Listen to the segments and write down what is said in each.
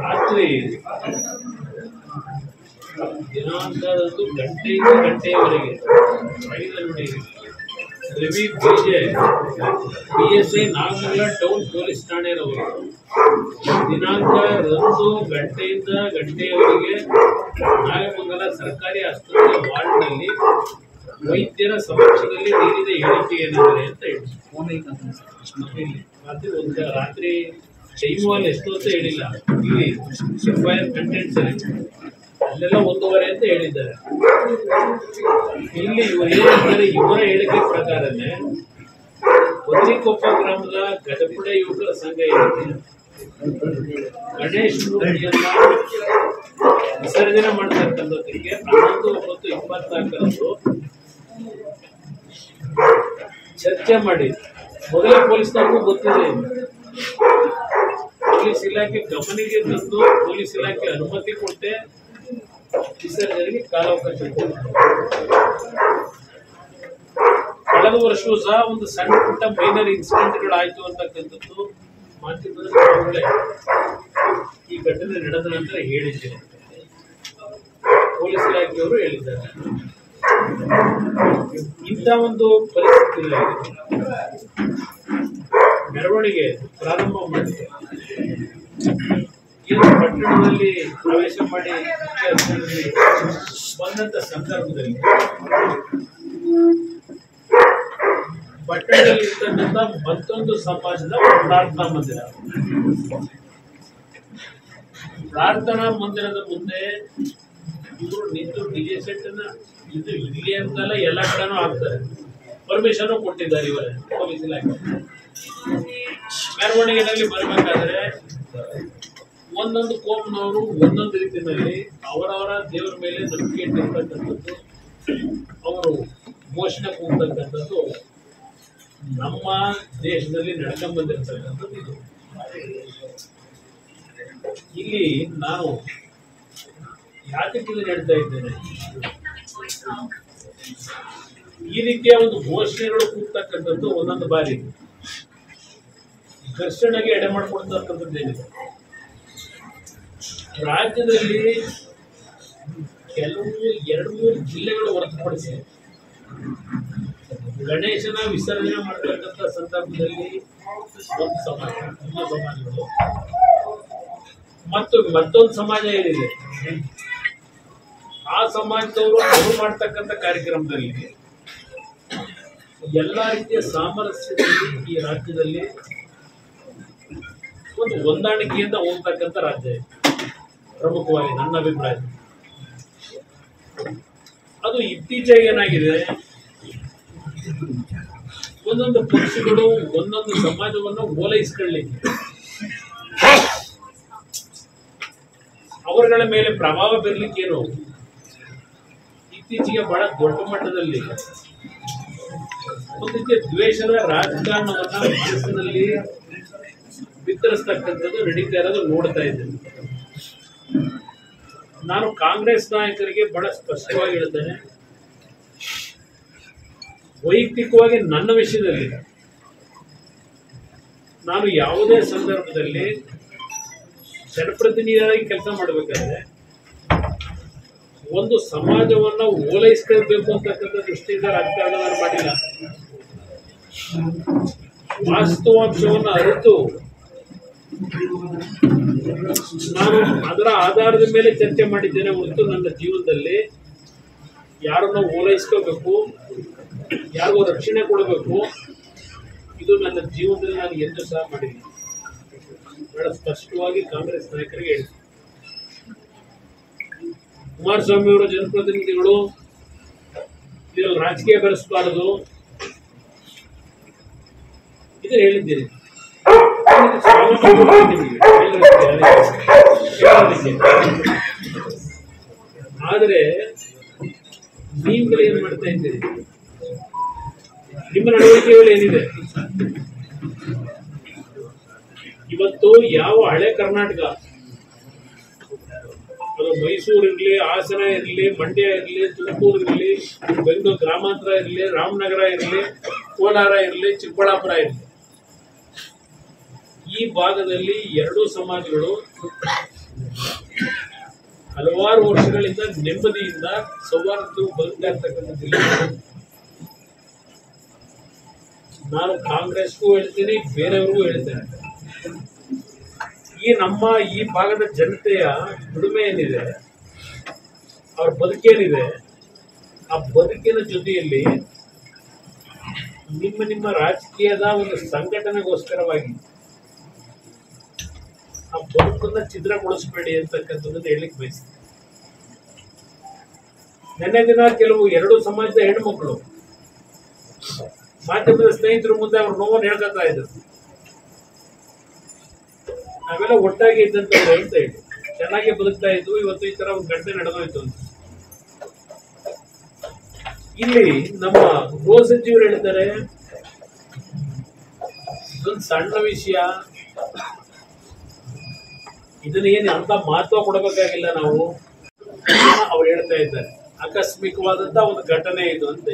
ರಾತ್ರಿ ದಿನಾಂಕದಂದು ಗಂಟೆಯಿಂದ ಗಂಟೆಯವರೆಗೆ ನೋಡಿ Ravi PSI Nagamangala town police ಠಾಣೆಯವರು ದಿನಾಂಕ 1 ಗಂಟೆಯಿಂದ ಗಂಟೆಯವರೆಗೆ ನಾಗಮಂಗಲ ಸರ್ಕಾರಿ ಆಸ್ಪತ್ರೆ ವಾರ್ಡ್ನಲ್ಲಿ ವೈದ್ಯರ ಸಮಕ್ಷಮದಲ್ಲಿ ನೀಡಿದ ಹೇಳಿಕೆ ಏನೆಂದರೆ ಅಂತ ಹೇಳಿ ರಾತ್ರಿ ಟೈಮು ಅಲ್ಲಿ ಎಷ್ಟು ಅಂತ ಹೇಳಿಲ್ಲ. ಇಲ್ಲಿ ಎಫ್ಐಆರ್ ಕಂಟೆಂಟ್ಸ್ ಅಲ್ಲೆಲ್ಲ 1:30 ಅಂತ ಹೇಳಿದ್ದಾರೆ. ಇಲ್ಲಿ ಇವರು ಏನಿದ್ದಾರೆ, ಇವರ ಹೇಳಿಕೆ ಪ್ರಕಾರನೇ ಬದರಿಕೊಪ್ಪ ಗ್ರಾಮದ ಗಜಪುಡೆ ಯುವಕರ ಸಂಘ ಏನಿದೆ ಗಣೇಶ್ ಮೂರ್ತಿಯನ್ನ ವಿಸರ್ಜನೆ ಮಾಡತಕ್ಕಂಥದ್ದಕ್ಕೆ 11/9/24 ಚರ್ಚೆ ಮಾಡಿ ಮೊದಲೇ ಪೊಲೀಸ್ನವ್ರಿಗೂ ಗೊತ್ತಿದೆ, ಪೊಲೀಸ್ ಇಲಾಖೆ ಗಮನಿಗೆ ತಂದು ಪೊಲೀಸ್ ಇಲಾಖೆ ಅನುಮತಿ ಕೊಟ್ಟೆ ವಿಸರ್ಜನೆಗೆ ಕಾಲಾವಕಾಶ ಕೊಟ್ಟಿದೆ. ಕಳೆದ ವರ್ಷವೂ ಸಹ ಒಂದು ಸಣ್ಣ ಪುಟ್ಟ ಮೈನರ್ ಇನ್ಸಿಡೆಂಟ್ಗಳಾಯ್ತು ಅಂತಕ್ಕಂಥದ್ದು ಮಾಧ್ಯಮದಲ್ಲಿ ಈ ಘಟನೆ ನಡೆದ ನಂತರ ಹೇಳಿದ್ದೇನೆ, ಪೊಲೀಸ್ ಇಲಾಖೆಯವರು ಹೇಳಿದ್ದಾರೆ. ಇಂಥ ಒಂದು ಪರಿಸ್ಥಿತಿಯಲ್ಲಿ ಮೆರವಣಿಗೆ ಪ್ರಾರಂಭ ಮಾಡಿದೆ. ಏನು ಪಟ್ಟಣದಲ್ಲಿ ಪ್ರವೇಶ ಮಾಡಿ ಬಂದಂತ ಸಂದರ್ಭದಲ್ಲಿ ಪಟ್ಟಣದಲ್ಲಿ ಇರ್ತಕ್ಕಂಥ ಮತ್ತೊಂದು ಸಮಾಜದ ಪ್ರಾರ್ಥನಾ ಮಂದಿರದ ಮುಂದೆ ಇವರು ನಿಂತು ಡಿಜೆ ಸೆಟ್ ಅನ್ನ ಇದು ಇಲ್ಲಿ ಅಂತಲ್ಲ ಎಲ್ಲ ಕಡೆನೂ ಹಾಕ್ತಾರೆ, ಪರ್ಮಿಷನ್ ಕೊಟ್ಟಿದ್ದಾರೆ ಇವರೇ ಪೊಲೀಸ್ ಇಲಾಖೆ. ಮೆರವಣಿಗೆಯಲ್ಲಿ ಬರಬೇಕಾದ್ರೆ ಒಂದೊಂದು ಕೋಮ್ನವರು ಒಂದೊಂದು ರೀತಿಯಲ್ಲಿ ಅವರವರ ದೇವರ ಮೇಲೆ ನಂಬಿಕೆ ಇಟ್ಟಿರ್ತಕ್ಕಂಥದ್ದು, ಅವರು ಘೋಷಣೆ ಕೂಗ್ತಕ್ಕಂಥದ್ದು ನಮ್ಮ ದೇಶದಲ್ಲಿ ನಡ್ಕೊಂಡ್ ಬಂದಿರ್ತಕ್ಕಂಥದ್ದು. ಇದು ಇಲ್ಲಿ ನಾನು ಯಾತಕ್ಕೆ ಹೇಳ್ತಾ ಇದ್ದೇನೆ, ಈ ರೀತಿಯ ಒಂದು ಘೋಷಣೆಗಳು ಕೂಗ್ತಕ್ಕಂಥದ್ದು ಒಂದೊಂದು ಬಾರಿ ಘರ್ಷಣೆಗೆ ಎಡೆ ಮಾಡಿಕೊಡ್ತಕ್ಕಂಥದ್ದೇನಿದೆ. ರಾಜ್ಯದಲ್ಲಿ ಕೆಲವು 2-3 ಜಿಲ್ಲೆಗಳು ಹೊರತುಪಡಿಸಿ ಗಣೇಶನ ವಿಸರ್ಜನೆ ಮಾಡತಕ್ಕಂಥ ಸಂದರ್ಭದಲ್ಲಿ ಒಂದು ಸಮಾಜ, ನಮ್ಮ ಸಮಾಜಗಳು ಮತ್ತು ಮತ್ತೊಂದು ಸಮಾಜ ಏನಿದೆ ಆ ಸಮಾಜದವರು ಅವರು ಮಾಡ್ತಕ್ಕಂಥ ಕಾರ್ಯಕ್ರಮದಲ್ಲಿ ಎಲ್ಲ ರೀತಿಯ ಸಾಮರಸ್ಯದಲ್ಲಿ ಈ ರಾಜ್ಯದಲ್ಲಿ ಒಂದು ಹೊಂದಾಣಿಕೆಯಿಂದ ಹೋಗ್ತಕ್ಕಂಥ ರಾಜ್ಯ ಇದೆ. ಪ್ರಮುಖವಾಗಿ ನನ್ನ ಅಭಿಪ್ರಾಯ ಅದು ಇತ್ತೀಚೆಗೆ ಏನಾಗಿದೆ, ಒಂದೊಂದು ಪಕ್ಷಗಳು ಒಂದೊಂದು ಸಮಾಜವನ್ನು ಓಲೈಸ್ಕೊಳ್ಳಿಕ್ಕೆ ಅವರುಗಳ ಮೇಲೆ ಪ್ರಭಾವ ಬೀರಲಿಕ್ಕೇನು ಇತ್ತೀಚೆಗೆ ಬಹಳ ದೊಡ್ಡ ಮಟ್ಟದಲ್ಲಿ ಒಂದು ರೀತಿಯ ದ್ವೇಷದ ರಾಜಕಾರಣವನ್ನ ಮನಸ್ಸಿನಲ್ಲಿ ಬಿತ್ತರಿಸ್ತಕ್ಕಂಥದ್ದು ನಡೀತಾ ಇರೋದು ನೋಡ್ತಾ ಇದ್ದೇನೆ. ನಾನು ಕಾಂಗ್ರೆಸ್ ನಾಯಕರಿಗೆ ಬಹಳ ಸ್ಪಷ್ಟವಾಗಿ ಹೇಳ್ತೇನೆ, ವೈಯಕ್ತಿಕವಾಗಿ ನನ್ನ ವಿಷಯದಲ್ಲಿ ನಾನು ಯಾವುದೇ ಸಂದರ್ಭದಲ್ಲಿ ಜನಪ್ರತಿನಿಧಿಯಾಗಿ ಕೆಲಸ ಮಾಡಬೇಕಾದ್ರೆ ಒಂದು ಸಮಾಜವನ್ನ ಓಲೈಸ್ಕೊಳ್ಬೇಕು ಅಂತಕ್ಕಂಥ ದೃಷ್ಟಿಯಿಂದ ರಾಜಕಾರಣ ಮಾಡಿಲ್ಲ. ವಾಸ್ತವಾಂಶವನ್ನು ಅರಿತು ನಾನು ಅದರ ಆಧಾರದ ಮೇಲೆ ಚರ್ಚೆ ಮಾಡಿದ್ದೇನೆ ಹೊರತು ನನ್ನ ಜೀವನದಲ್ಲಿ ಯಾರನ್ನ ಓಲೈಸ್ಕೋಬೇಕು, ಯಾರಿಗೂ ರಕ್ಷಣೆ ಕೊಡಬೇಕು, ಇದು ನನ್ನ ಜೀವನದಲ್ಲಿ ನಾನು ಎಂದೂ ಸಹ ಮಾಡಿಲ್ಲ. ಬಹಳ ಸ್ಪಷ್ಟವಾಗಿ ಕಾಂಗ್ರೆಸ್ ನಾಯಕರಿಗೆ ಹೇಳಿ, ಕುಮಾರಸ್ವಾಮಿ ಅವರ ಜನಪ್ರತಿನಿಧಿಗಳು ಇದರಲ್ಲಿ ರಾಜಕೀಯ ಬೆರೆಸಬಾರದು ಇದನ್ನು ಹೇಳಿದ್ದೀರಿ. ಆದರೆ ನೀವುಗಳು ಏನ್ ಮಾಡ್ತಾ ಇದ್ದೀರಿ, ನಿಮ್ಮ ನಡವಳಿಕೆಗಳು ಏನಿದೆ, ಇವತ್ತು ಯಾವ ಹಳೆ ಕರ್ನಾಟಕ, ಅದು ಮೈಸೂರು ಇರಲಿ, ಹಾಸನ ಇರಲಿ, ಮಂಡ್ಯ ಇರಲಿ, ತುಮಕೂರು ಇರಲಿ, ಬೆಂಗಳೂರು ಗ್ರಾಮಾಂತರ ಇರಲಿ, ರಾಮನಗರ ಇರಲಿ, ಕೋಲಾರ ಇರಲಿ, ಚಿಕ್ಕಬಳ್ಳಾಪುರ ಇರಲಿ, ಈ ಭಾಗದಲ್ಲಿ ಎರಡೂ ಸಮಾಜಗಳು ಹಲವಾರು ವರ್ಷಗಳಿಂದ ನೆಮ್ಮದಿಯಿಂದ ಸೌಹಾರ್ದ ಬದುಕ್ತಾ ಇರ್ತಕ್ಕಂಥದ್ದಿಲ್ಲ. ನಾನು ಕಾಂಗ್ರೆಸ್ಗೂ ಹೇಳ್ತೀನಿ, ಬೇರೆಯವ್ರಿಗೂ ಹೇಳ್ತೇನೆ, ಈ ಭಾಗದ ಜನತೆಯ ದುಡಿಮೆ ಏನಿದೆ, ಅವ್ರ ಬದುಕೇನಿದೆ, ಆ ಬದುಕಿನ ಜೊತೆಯಲ್ಲಿ ನಿಮ್ಮ ರಾಜಕೀಯದ ಒಂದು ಸಂಘಟನೆಗೋಸ್ಕರವಾಗಿ ಆ ಬದುಕನ್ನ ಛಿದ್ರಗೊಳಿಸಬೇಡಿ ಅಂತಕ್ಕಂಥದ್ದನ್ನು ಹೇಳಲಿಕ್ಕೆ ಬಯಸ್ತೀನಿ. ನೆನ್ನೆ ದಿನ ಕೆಲವು ಎರಡು ಸಮಾಜದ ಹೆಣ್ಮಕ್ಳು ಮಾಧ್ಯಮದ ಸ್ನೇಹಿತರ ಮುಂದೆ ಅವ್ರ ನೋವನ್ನು ಹೇಳ್ಕೊತಾ ಇದ್ರು. ನಾವೆಲ್ಲ ಒಟ್ಟಾಗಿ ಇದ್ದಂತ ಹೇಳ್ತಾ ಇದ್ವಿ, ಚೆನ್ನಾಗಿ ಬದುಕ್ತಾ ಇದ್ವು, ಇವತ್ತು ಈ ತರ ಒಂದು ಘಟನೆ ನಡೆದೋಯ್ತು ಅಂತ. ಇಲ್ಲಿ ನಮ್ಮ ಗೃಹ ಸಚಿವರು ಹೇಳ್ತಾರೆ ಇದೊಂದು ಸಣ್ಣ ವಿಷಯ, ಇದನ್ನ ಏನು ಅಂತ ಮಹತ್ವ ಕೊಡಬೇಕಾಗಿಲ್ಲ ನಾವು. ಅವ್ರು ಹೇಳ್ತಾ ಇದ್ದಾರೆ ಆಕಸ್ಮಿಕವಾದಂತ ಒಂದು ಘಟನೆ ಇದು ಅಂತ.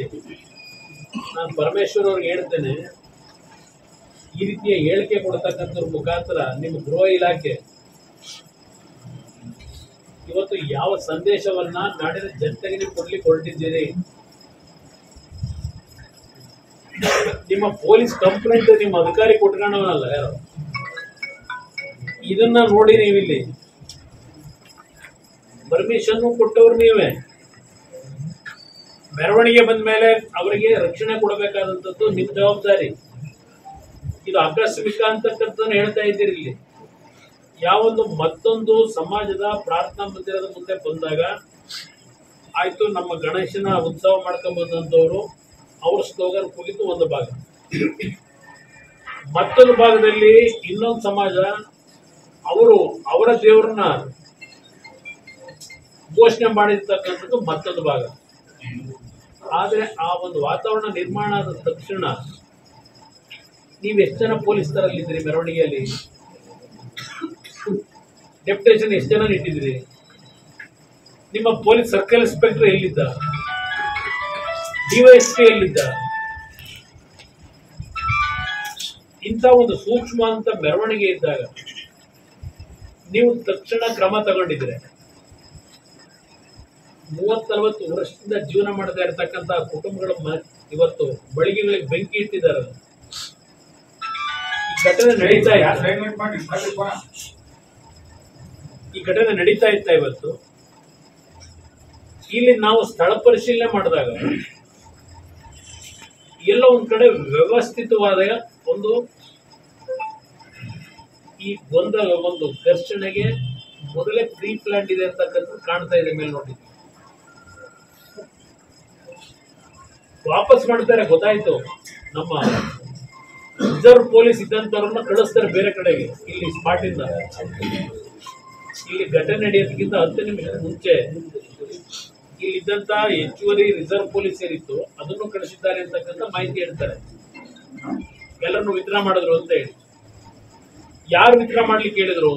ನಾನು ಪರಮೇಶ್ವರ್ ಅವ್ರಿಗೆ ಹೇಳ್ತೇನೆ, ಈ ರೀತಿಯ ಹೇಳಿಕೆ ಕೊಡ್ತಕ್ಕಂಥ ಮುಖಾಂತರ ನಿಮ್ಮ ಗೃಹ ಇಲಾಖೆ ಇವತ್ತು ಯಾವ ಸಂದೇಶವನ್ನ ನಾಡಿನ ಜನತೆಗೆ ನೀವು ಕೊಡ್ಲಿಕ್ಕೆ ಹೊರಟಿದ್ದೀರಿ? ನಿಮ್ಮ ಪೊಲೀಸ್ ಕಂಪ್ಲೇಂಟ್ ನಿಮ್ಮ ಅಧಿಕಾರಿ ಕೊಟ್ಕೊಳ್ಳೋನಲ್ಲ ಯಾರು, ಇದನ್ನ ನೋಡಿ ನೀವಿಲ್ಲಿ ಪರ್ಮಿಷನ್ ಕೊಟ್ಟವ್ರು ನೀವೇ. ಮೆರವಣಿಗೆ ಬಂದ ಮೇಲೆ ಅವರಿಗೆ ರಕ್ಷಣೆ ಕೊಡಬೇಕಾದಂಥದ್ದು ನಿಮ್ಮ ಜವಾಬ್ದಾರಿ. ಇದು ಆಕಸ್ಮಿಕ ಅಂತಕ್ಕಂಥದ್ದನ್ನು ಹೇಳ್ತಾ ಇದ್ದೀರಿ. ಇಲ್ಲಿ ಯಾವೊಂದು ಮತ್ತೊಂದು ಸಮಾಜದ ಪ್ರಾರ್ಥನಾ ಮಂದಿರದ ಮುಂದೆ ಬಂದಾಗ ಆಯ್ತು, ನಮ್ಮ ಗಣೇಶನ ಉತ್ಸವ ಮಾಡ್ಕೊಂಡ್ ಬಂದಂಥವ್ರು ಅವ್ರ ಸ್ಲೋಗನ್ ಕುರಿತು ಒಂದು ಭಾಗ, ಮತ್ತೊಂದು ಭಾಗದಲ್ಲಿ ಇನ್ನೊಂದು ಸಮಾಜ ಅವರ ದೇವರನ್ನ ಘೋಷಣೆ ಮಾಡಿರ್ತಕ್ಕಂಥದ್ದು ಮತ್ತೊಂದು ಭಾಗ. ಆದ್ರೆ ಆ ಒಂದು ವಾತಾವರಣ ನಿರ್ಮಾಣ ಆದ ತಕ್ಷಣ ನೀವು ಎಷ್ಟು ಜನ ಪೊಲೀಸರಲ್ಲಿದ್ದೀರಿ ಮೆರವಣಿಗೆಯಲ್ಲಿ? ಡೆಪ್ಯುಟೇಷನ್ ಎಷ್ಟು ಜನ ಇಟ್ಟಿದ್ದೀರಿ? ನಿಮ್ಮ ಪೊಲೀಸ್ ಸರ್ಕಲ್ ಇನ್ಸ್ಪೆಕ್ಟರ್ ಎಲ್ಲಿದ್ದ? ಡಿವೈಎಸ್ಪಿ ಎಲ್ಲಿದ್ದ? ಇಂಥ ಒಂದು ಸೂಕ್ಷ್ಮ ಅಂತ ಮೆರವಣಿಗೆ ಇದ್ದಾಗ ನೀವು ತಕ್ಷಣ ಕ್ರಮ ತಗೊಂಡಿದ್ರೆ 30-40 ವರ್ಷದಿಂದ ಜೀವನ ಮಾಡ್ತಾ ಇರತಕ್ಕಂತ ಕುಟುಂಬಗಳ ಇವತ್ತು ಬಳಿಗೆಗಳಿಗೆ ಬೆಂಕಿ ಇಟ್ಟಿದ್ದಾರೆ. ಈ ಘಟನೆ ನಡೀತಾ ಇತ್ತ ಇವತ್ತು. ಇಲ್ಲಿ ನಾವು ಸ್ಥಳ ಪರಿಶೀಲನೆ ಮಾಡಿದಾಗ ಎಲ್ಲ ಒಂದ್ ಕಡೆ ವ್ಯವಸ್ಥಿತವಾದ ಈ ಒಂದು ಘರ್ಷಣೆಗೆ ಮೊದಲೇ ಪ್ರೀ ಪ್ಲಾನ್ ಇದೆ ಅಂತಕ್ಕಂಥದ್ದು ಕಾಣ್ತಾ ಇದೆ ಮೇಲೆ ನೋಡಿ. ವಾಪಸ್ ಮಾಡ್ತಾರೆ, ಗೊತ್ತಾಯ್ತು. ನಮ್ಮ ರಿಸರ್ವ್ ಪೊಲೀಸ್ ಇದ್ದಂತವ್ರನ್ನ ಕಳಿಸ್ತಾರೆ ಬೇರೆ ಕಡೆಗೆ. ಇಲ್ಲಿ ಸ್ಪಾಟ್ ಇಂದ ಇಲ್ಲಿ ಘಟನೆ ನಡೆಯೋದಕ್ಕಿಂತ 10 ನಿಮಿಷ ಮುಂಚೆ ಇಲ್ಲಿದ್ದಂತ ಹೆಚ್ಚುವರಿ ರಿಸರ್ವ್ ಪೊಲೀಸ್ ಏನಿತ್ತು ಅದನ್ನು ಕಳಿಸಿದ್ದಾರೆ ಅಂತಕ್ಕಂಥ ಮಾಹಿತಿ ಹೇಳ್ತಾರೆ. ಎಲ್ಲರನ್ನು ವಿತ್ಡ್ರಾ ಮಾಡಿದ್ರು ಅಂತ ಹೇಳಿ. ಯಾರು ವಿತ್ಡ್ರಾ ಮಾಡ್ಲಿಕ್ಕೆ ಹೇಳಿದ್ರು?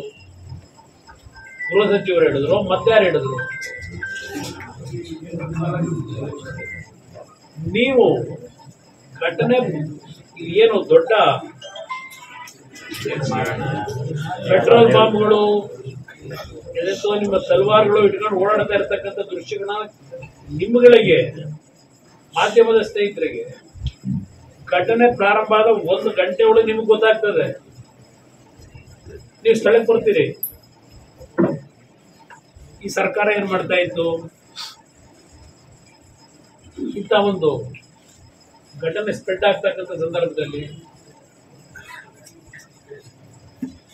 ಗೃಹ ಸಚಿವರು ಹೇಳಿದ್ರು, ಮತ್ತಾರು ಹೇಳಿದ್ರು? ನೀವು ಘಟನೆ ಏನು ದೊಡ್ಡ ಪೆಟ್ರೋಲ್ ಬಾಂಬ್ಗಳು ನಿಮ್ಮ ತಲವಾರುಗಳು ಇಟ್ಕೊಂಡು ಓಡಾಡ್ತಾ ಇರ್ತಕ್ಕಂಥ ದೃಶ್ಯಗಳನ್ನ ನಿಮ್ಮಗಳಿಗೆ ಮಾಧ್ಯಮದ ಸ್ನೇಹಿತರಿಗೆ ಘಟನೆ ಪ್ರಾರಂಭ ಆದ 1 ಗಂಟೆ ಒಳಗೆ ನಿಮ್ಗೆ ಗೊತ್ತಾಗ್ತದೆ. ನೀವು ಸ್ಥಳಕ್ಕೆ ಬರ್ತೀರಿ. ಈ ಸರ್ಕಾರ ಏನ್ ಮಾಡ್ತಾ ಇತ್ತು? ಇಂಥ ಒಂದು ಘಟನೆ ಸ್ಪ್ರೆಡ್ ಆಗ್ತಕ್ಕಂಥ ಸಂದರ್ಭದಲ್ಲಿ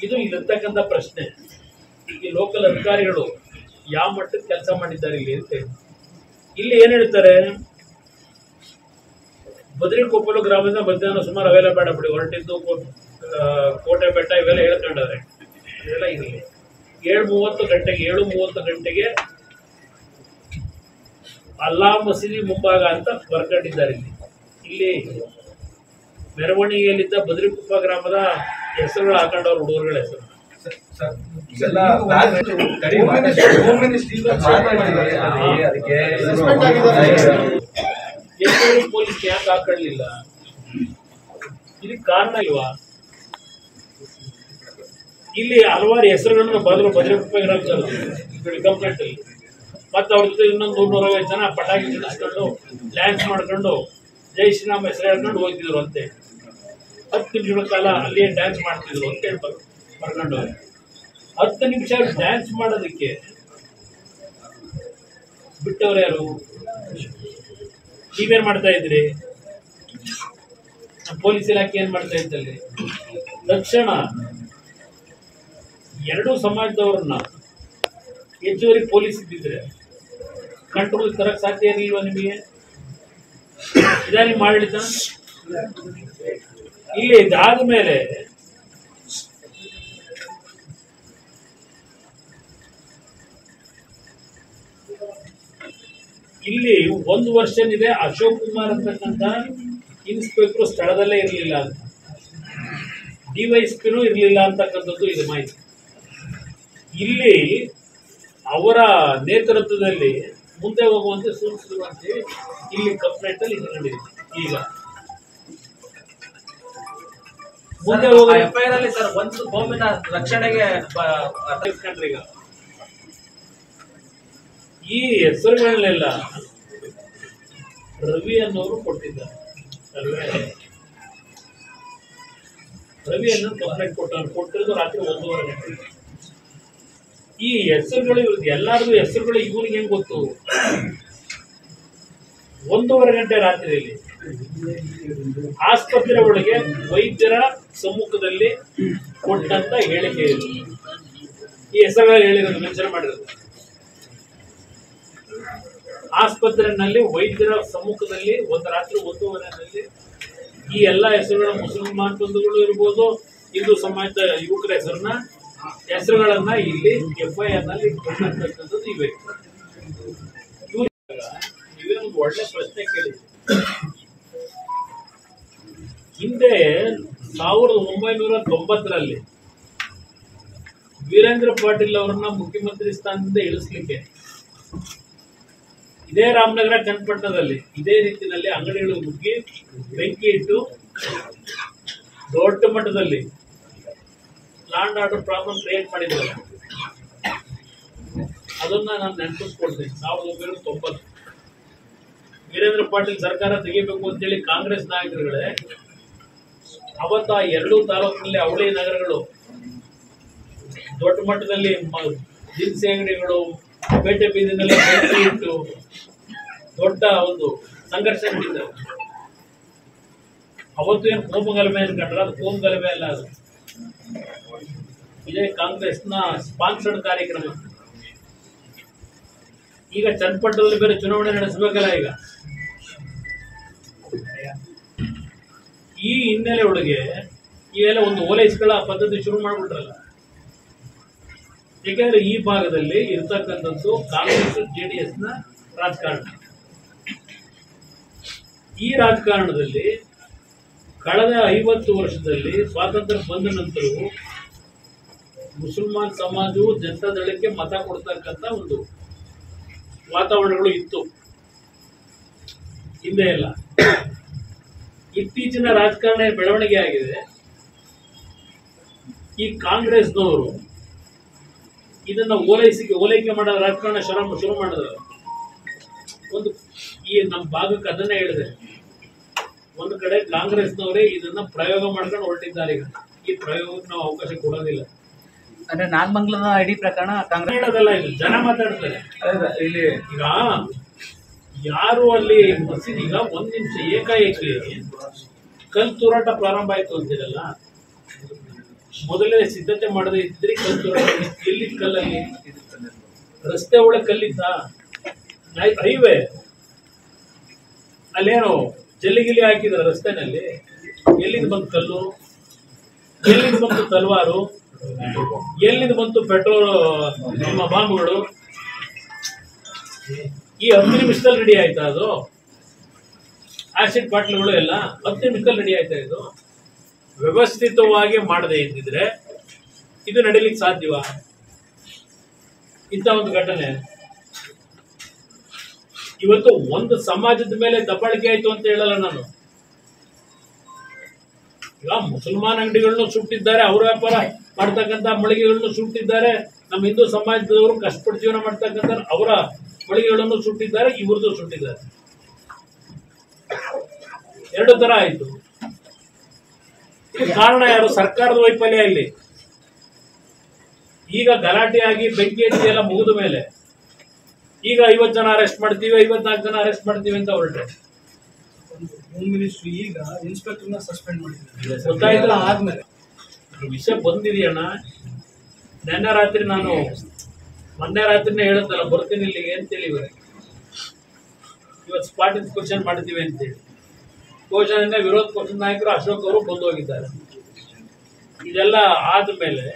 ಇದು ಇಲ್ಲಿರ್ತಕ್ಕಂಥ ಪ್ರಶ್ನೆ. ಈ ಲೋಕಲ್ ಅಧಿಕಾರಿಗಳು ಯಾವ ಮಟ್ಟಕ್ಕೆ ಕೆಲಸ ಮಾಡಿದ್ದಾರೆ ಇಲ್ಲಿ ಅಂತ ಹೇಳಿ. ಇಲ್ಲಿ ಏನ್ ಹೇಳ್ತಾರೆ? ಬದ್ರಿಕೊಪ್ಪಲು ಗ್ರಾಮದಿಂದ ಮಧ್ಯಾಹ್ನ ಸುಮಾರು ಅವೆಲ್ಲ ಬೇಡ ಬಿಡಿ ಹೊರಟಿದ್ದು ಕೋಟೆ ಬೆಟ್ಟ ಇವೆಲ್ಲ ಹೇಳ್ಕೊಂಡವ್ರೆ. ಅದೆಲ್ಲ ಇರಲಿ. 7:30 ಗಂಟೆಗೆ ಅಲ್ಲಾ ಮಸೀದಿ ಮುಂಭಾಗ ಅಂತ ಬರ್ಕೊಂಡಿದ್ದಾರೆ. ಇಲ್ಲಿ ಮೆರವಣಿಗೆಯಲ್ಲಿದ್ದ ಬದ್ರಿಕೊಪ್ಪ ಗ್ರಾಮದ ಹೆಸರುಗಳು ಹಾಕೊಂಡವ್ರು, ಹುಡುಗರುಗಳ ಹೆಸರು. ಪೊಲೀಸ್ ಯಾಕೆ ಹಾಕೊಳ್ಳಿಲ್ಲ? ಇದಕ್ಕೆ ಕಾರಣ ಇಲ್ವಾ? ಇಲ್ಲಿ ಹಲವಾರು ಹೆಸರುಗಳನ್ನು ಭದ್ರಪ್ಪ ಕಂಪ್ಲೇಂಟ್ ಅಲ್ಲಿ ಮತ್ತೆ ಅವ್ರ ಜೊತೆ ಇನ್ನೊಂದು 150 ಜನ ಪಟಾಕಿ ಸಿಡಿಸ್ಕೊಂಡು ಡ್ಯಾನ್ಸ್ ಮಾಡ್ಕೊಂಡು ಜೈ ಶ್ರೀರಾಮ್ ಹೆಸರು ಹೇಳ್ಕೊಂಡು ಹೋಗ್ತಿದ್ರು ಅಂತೆ. 10 ನಿಮಿಷಗಳ ಕಾಲ ಅಲ್ಲಿಯೇ ಡ್ಯಾನ್ಸ್ ಮಾಡ್ತಿದ್ರು ಅಂತ ಹೇಳಿ ಬರ್ಕೊಂಡು 10 ನಿಮಿಷ ಡ್ಯಾನ್ಸ್ ಮಾಡೋದಕ್ಕೆ ಬಿಟ್ಟವ್ರು ಯಾರು? ನೀವೇನ್ ಮಾಡ್ತಾ ಇದ್ರಿ? ಪೊಲೀಸ್ ಇಲಾಖೆ ಏನ್ ಮಾಡ್ತಾ ಇದ್ದಲ್ಲಿ? ತಕ್ಷಣ ಎರಡೂ ಸಮಾಜದವ್ರನ್ನ ಹೆಚ್ಚುವರಿ ಪೊಲೀಸ್ ಇದ್ದಿದ್ರೆ ಕಂಟ್ರೋಲ್ ತರಕ್ ಸಾಧ್ಯ ಇರಲಿಲ್ವಾ ನಿಮಗೆ? ಇದಾಗಿ ಆಡಳಿತ ಇಲ್ಲಿ ಇದಾದ ಮೇಲೆ ಇಲ್ಲಿ 1 ವರ್ಷನಿದೆ ಅಶೋಕ್ ಕುಮಾರ್ ಅಂತಕ್ಕಂಥ ಇನ್ಸ್ಪೆಕ್ಟರ್ ಸ್ಥಳದಲ್ಲೇ ಇರಲಿಲ್ಲ ಅಂತ, ಡಿವೈಎಸ್ಪಿನೂ ಇರಲಿಲ್ಲ ಅಂತಕ್ಕಂಥದ್ದು ಇದು ಮಾಹಿತಿ. ಇಲ್ಲಿ ಅವರ ನೇತೃತ್ವದಲ್ಲಿ ಮುಂದೆ ಹೋಗುವಂತೆ ಸೂಚಿಸುವಂತೆ ಇಲ್ಲಿ ಕಂಪ್ಲೇಂಟ್ ಅಲ್ಲಿ ಇಟ್ಕೊಂಡಿದೆ. ಈಗ ಮುಂದೆ ಹೋಗುವ ಎಫ್ಐಆರ್ ಅಲ್ಲಿ ಸರ್ ಒಂದು ಗೋವಿನ ರಕ್ಷಣೆಗೆ ಈಗ ಈ ಹೆಸರುಗಳನ್ನೆಲ್ಲ ರವಿ ಅನ್ನೋರು ಕೊಟ್ಟಿದ್ದಾರೆ. ರವಿ ಅನ್ನೋ ಕಂಪ್ಲೇಂಟ್ ಕೊಟ್ಟಿರೋದು ರಾತ್ರಿ 1:30 ಗಂಟೆ. ಈ ಹೆಸರುಗಳು ಇವ್ರಿಗೆ ಎಲ್ಲಾರ್ದು ಹೆಸರುಗಳು ಇವ್ರಿಗೆ ಹೆಂಗ್ ಗೊತ್ತು? 1:30 ಗಂಟೆ ರಾತ್ರಿಯಲ್ಲಿ ಆಸ್ಪತ್ರೆ ಒಳಗೆ ವೈದ್ಯರ ಸಮ್ಮುಖದಲ್ಲಿ ಕೊಟ್ಟಂತ ಹೇಳಿಕೆ ಇದೆ. ಈ ಹೆಸರುಗಳು ಹೇಳಿರೋದು ಮೆನ್ಷನ್ ಮಾಡಿರೋದು ಆಸ್ಪತ್ರೆಯಲ್ಲಿ ವೈದ್ಯರ ಸಮ್ಮುಖದಲ್ಲಿ ರಾತ್ರಿ 1:30 ಈ ಎಲ್ಲ ಹೆಸರುಗಳ ಮುಸಲ್ಮಾನ್ ಬಂಧುಗಳು ಇರ್ಬೋದು, ಹಿಂದೂ ಸಮಾಜದ ಯುವಕರ ಹೆಸರುಗಳನ್ನ ಇಲ್ಲಿ ಎಫ್ಐಆರ್ ನಲ್ಲಿ ಇಟ್ಕೊಂಡಿರ್ತಕ್ಕಂಥದ್ದು ಇವೆ. ನೀವೇನೊಂದು ಒಳ್ಳೆ ಪ್ರಶ್ನೆ ಕೇಳಿದ್ರಿ. ಹಿಂದೆ 1990ರಲ್ಲಿ ವೀರೇಂದ್ರ ಪಾಟೀಲ್ ಅವರನ್ನ ಮುಖ್ಯಮಂತ್ರಿ ಸ್ಥಾನದಿಂದ ಇಳಿಸ್ಲಿಕ್ಕೆ ಇದೇ ರಾಮನಗರ ಚನ್ನಪಟ್ಟಣದಲ್ಲಿ ಇದೇ ರೀತಿಯಲ್ಲಿ ಅಂಗಡಿಗಳು ಮುಗ್ಗಿ ಬೆಂಕಿ ಇಟ್ಟು ದೊಡ್ಡ ಮಟ್ಟದಲ್ಲಿ ಲ್ಯಾಂಡ್ ಆರ್ಡರ್ ಪ್ರಾಬ್ಲಮ್ ಕ್ರಿಯೇಟ್ ಮಾಡಿದ್ದಾರೆ. ಅದನ್ನ ನಾನು ನೆನಪಿಸ್ಕೊಳ್ತೀನಿ. 1990 ವೀರೇಂದ್ರ ಪಾಟೀಲ್ ಸರ್ಕಾರ ತೆಗಿಬೇಕು ಅಂತೇಳಿ ಕಾಂಗ್ರೆಸ್ ನಾಯಕರುಗಳೇ ಅವತ್ತ 2 ತಾಲೂಕಿನಲ್ಲಿ ಅವಳಿ ನಗರಗಳು ದೊಡ್ಡ ಮಟ್ಟದಲ್ಲಿ ದಿನಸಿ ಅಂಗಡಿಗಳು ಪೇಟೆ ಬೀದಿನಲ್ಲಿ ಬೆಂಕಿ ಇಟ್ಟು ದೊಡ್ಡ ಒಂದು ಸಂಘರ್ಷ ನಡೀತಾರೆ. ಅವತ್ತು ಏನು ಕೋಮುಗಲಭೆ ಅನ್ಕೊಂಡ್ರೆ ಅದು ಕೋಮುಗಲಭೆ ಅಲ್ಲ, ಅದು ಇದೇ ಕಾಂಗ್ರೆಸ್ನ ಸ್ಪಾನ್ಸರ್ಡ್ ಕಾರ್ಯಕ್ರಮ. ಈಗ ಚನ್ನಪಟ್ಟಣದಲ್ಲಿ ಬೇರೆ ಚುನಾವಣೆ ನಡೆಸಬೇಕಲ್ಲ. ಈಗ ಈ ಹಿನ್ನೆಲೆ ಒಳಗೆ ಇವೆಲ್ಲ ಒಂದು ಓಲೈಸ್ಗಳ ಪದ್ಧತಿ ಶುರು ಮಾಡ್ಬಿಟ್ರಲ್ಲ. ಯಾಕೆಂದ್ರೆ ಈ ಭಾಗದಲ್ಲಿ ಇರ್ತಕ್ಕಂಥದ್ದು ಕಾಂಗ್ರೆಸ್ JDS ನ ರಾಜಕಾರಣ. ಈ ರಾಜಕಾರಣದಲ್ಲಿ ಕಳೆದ 50 ವರ್ಷದಲ್ಲಿ ಸ್ವಾತಂತ್ರ್ಯ ಬಂದ ನಂತರವೂ ಮುಸಲ್ಮಾನ್ ಸಮಾಜವು ಜನತಾದಳಕ್ಕೆ ಮತ ಕೊಡ್ತಕ್ಕಂಥ ಒಂದು ವಾತಾವರಣಗಳು ಇತ್ತು ಹಿಂದೆ ಎಲ್ಲ. ಇತ್ತೀಚಿನ ರಾಜಕಾರಣ ಬೆಳವಣಿಗೆ ಆಗಿದೆ. ಈ ಕಾಂಗ್ರೆಸ್ನವರು ಇದನ್ನ ಓಲೈಕೆ ಮಾಡೋ ರಾಜಕಾರಣ ಶುರು ಮಾಡಿದ್ರು. ಒಂದು ಈ ನಮ್ಮ ಭಾಗಕ್ಕೆ ಅದನ್ನೇ ಹೇಳಿದೆ. ಒಂದು ಕಡೆ ಕಾಂಗ್ರೆಸ್ನವರೇ ಇದನ್ನ ಪ್ರಯೋಗ ಮಾಡ್ಕೊಂಡು ಹೊರಟಿದ್ದಾರೆ. ಈಗ ಈ ಪ್ರಯೋಗಕ್ಕೆ ನಾವು ಅವಕಾಶ ಕೊಡೋದಿಲ್ಲ. ಅಂದ್ರೆ ನಾಗಮಂಗಲದ ಐಡಿ ಪ್ರಕರಣ ಕಾಂಗ್ರೆಸ್ ಹೇಳೋದಲ್ಲ, ಇದು ಜನ ಮಾತಾಡ್ತಾರೆ. ಇಲ್ಲಿ ಈಗ ಯಾರು ಅಲ್ಲಿ ಮಸೀದಿ ಈಗ 1 ನಿಮಿಷ ಏಕಾಏಕಿ ಕಲ್ ತೂರಾಟ ಪ್ರಾರಂಭ ಆಯ್ತು ಅಂತಿರಲ್ಲ. ಮೊದಲೇ ಸಿದ್ಧತೆ ಮಾಡದೇ ಇದ್ರಿ ಕಲ್ ತೂರಾಟ. ಎಲ್ಲಿ ಕಲ್ಲಲ್ಲಿ? ರಸ್ತೆ ಒಳಗೆ ಕಲ್ಲಿದ್ದ ಹೈವೇ ಅಲ್ಲೇನು ಜಲ್ಲಿಗಿಲಿ ಹಾಕಿದ್ರ ರಸ್ತೆನಲ್ಲಿ. ಎಲ್ಲಿಂದ ಬಂತು ಕಲ್ಲು? ಎಲ್ಲಿಂದ ಬಂತು ತಲ್ವಾರು? ಎಲ್ಲಿಂದ ಬಂತು ಪೆಟ್ರೋಲ್ ನಿಮ್ಮ ಬಾಂಬ್ಗಳು? ಈ 10 ನಿಮಿಷದಲ್ಲಿ ರೆಡಿ ಆಯ್ತಾ? ಅದು ಆಸಿಡ್ ಬಾಟ್ಲ್ಗಳು ಎಲ್ಲ 10 ನಿಮಿಷದಲ್ಲಿ ರೆಡಿ ಆಯ್ತಾ? ಇದು ವ್ಯವಸ್ಥಿತವಾಗಿ ಮಾಡದೇ ಇದ್ದಿದ್ರೆ ಇದು ನಡೀಲಿಕ್ಕೆ ಸಾಧ್ಯವಾ? ಇಂಥ ಒಂದು ಘಟನೆ ಇವತ್ತು ಒಂದು ಸಮಾಜದ ಮೇಲೆ ದಬ್ಬಾಳಿಕೆ ಆಯ್ತು ಅಂತ ಹೇಳಲ್ಲ ನಾನು. ಈಗ ಮುಸಲ್ಮಾನ್ ಅಂಗಡಿಗಳನ್ನು ಸುಟ್ಟಿದ್ದಾರೆ, ಅವ್ರ ವ್ಯಾಪಾರ ಮಾಡ್ತಕ್ಕಂಥ ಮಳಿಗೆಗಳನ್ನು ಸುಟ್ಟಿದ್ದಾರೆ. ನಮ್ಮ ಹಿಂದೂ ಸಮಾಜದವರು ಕಷ್ಟಪಟ್ಟು ಜೀವನ ಮಾಡ್ತಕ್ಕಂಥ ಅವರ ಮಳಿಗೆಗಳನ್ನು ಸುಟ್ಟಿದ್ದಾರೆ, ಇವ್ರದ್ದು ಸುಟ್ಟಿದ್ದಾರೆ. ಎರಡು ತರ ಆಯ್ತು. ಕಾರಣ ಯಾರು? ಸರ್ಕಾರದ ವೈಫಲ್ಯ. ಇಲ್ಲಿ ಈಗ ಗಲಾಟೆಯಾಗಿ ಬೆಂಕಿ ಹಚ್ಚಿದೆಲ್ಲ ಮುಗಿದ ಮೇಲೆ ಈಗ 50 ಜನ ಅರೆಸ್ಟ್ ಮಾಡ್ತೀವಿ, 54 ಜನ ಅರೆಸ್ಟ್ ಮಾಡ್ತೀವಿ ಅಂತ ಹೊರಟೆ. ಹೋಮ್ ಮಿನಿಸ್ಟ್ರಿ ಈಗ ಇನ್ಸ್ಪೆಕ್ಟರ್ನ ಸಸ್ಪೆಂಡ್ ಮಾಡಿದ್ದಾರೆ. ಗೊತ್ತಾಯ್ತಲ್ಲ ಆದ್ಮೇಲೆ ವಿಷಯ ಬಂದಿದೆಯಣ್ಣ. ಮೊನ್ನೆ ರಾತ್ರಿನೇ ಹೇಳುತ್ತಲ್ಲ ಬರ್ತೀನಿ ಇಲ್ಲಿಗೆ ಅಂತೇಳಿ ಇವತ್ತು ಸ್ಪಾಟ್ ಇನ್ಸ್ಪೆಕ್ಷನ್ ಮಾಡ್ತೀವಿ ಅಂತೇಳಿ ಘೋಷಣೆಯಿಂದ ವಿರೋಧ ಪಕ್ಷದ ನಾಯಕರು ಅಶೋಕ್ ಅವರು ಬಂದು ಹೋಗಿದ್ದಾರೆ. ಇದೆಲ್ಲ ಆದ್ಮೇಲೆ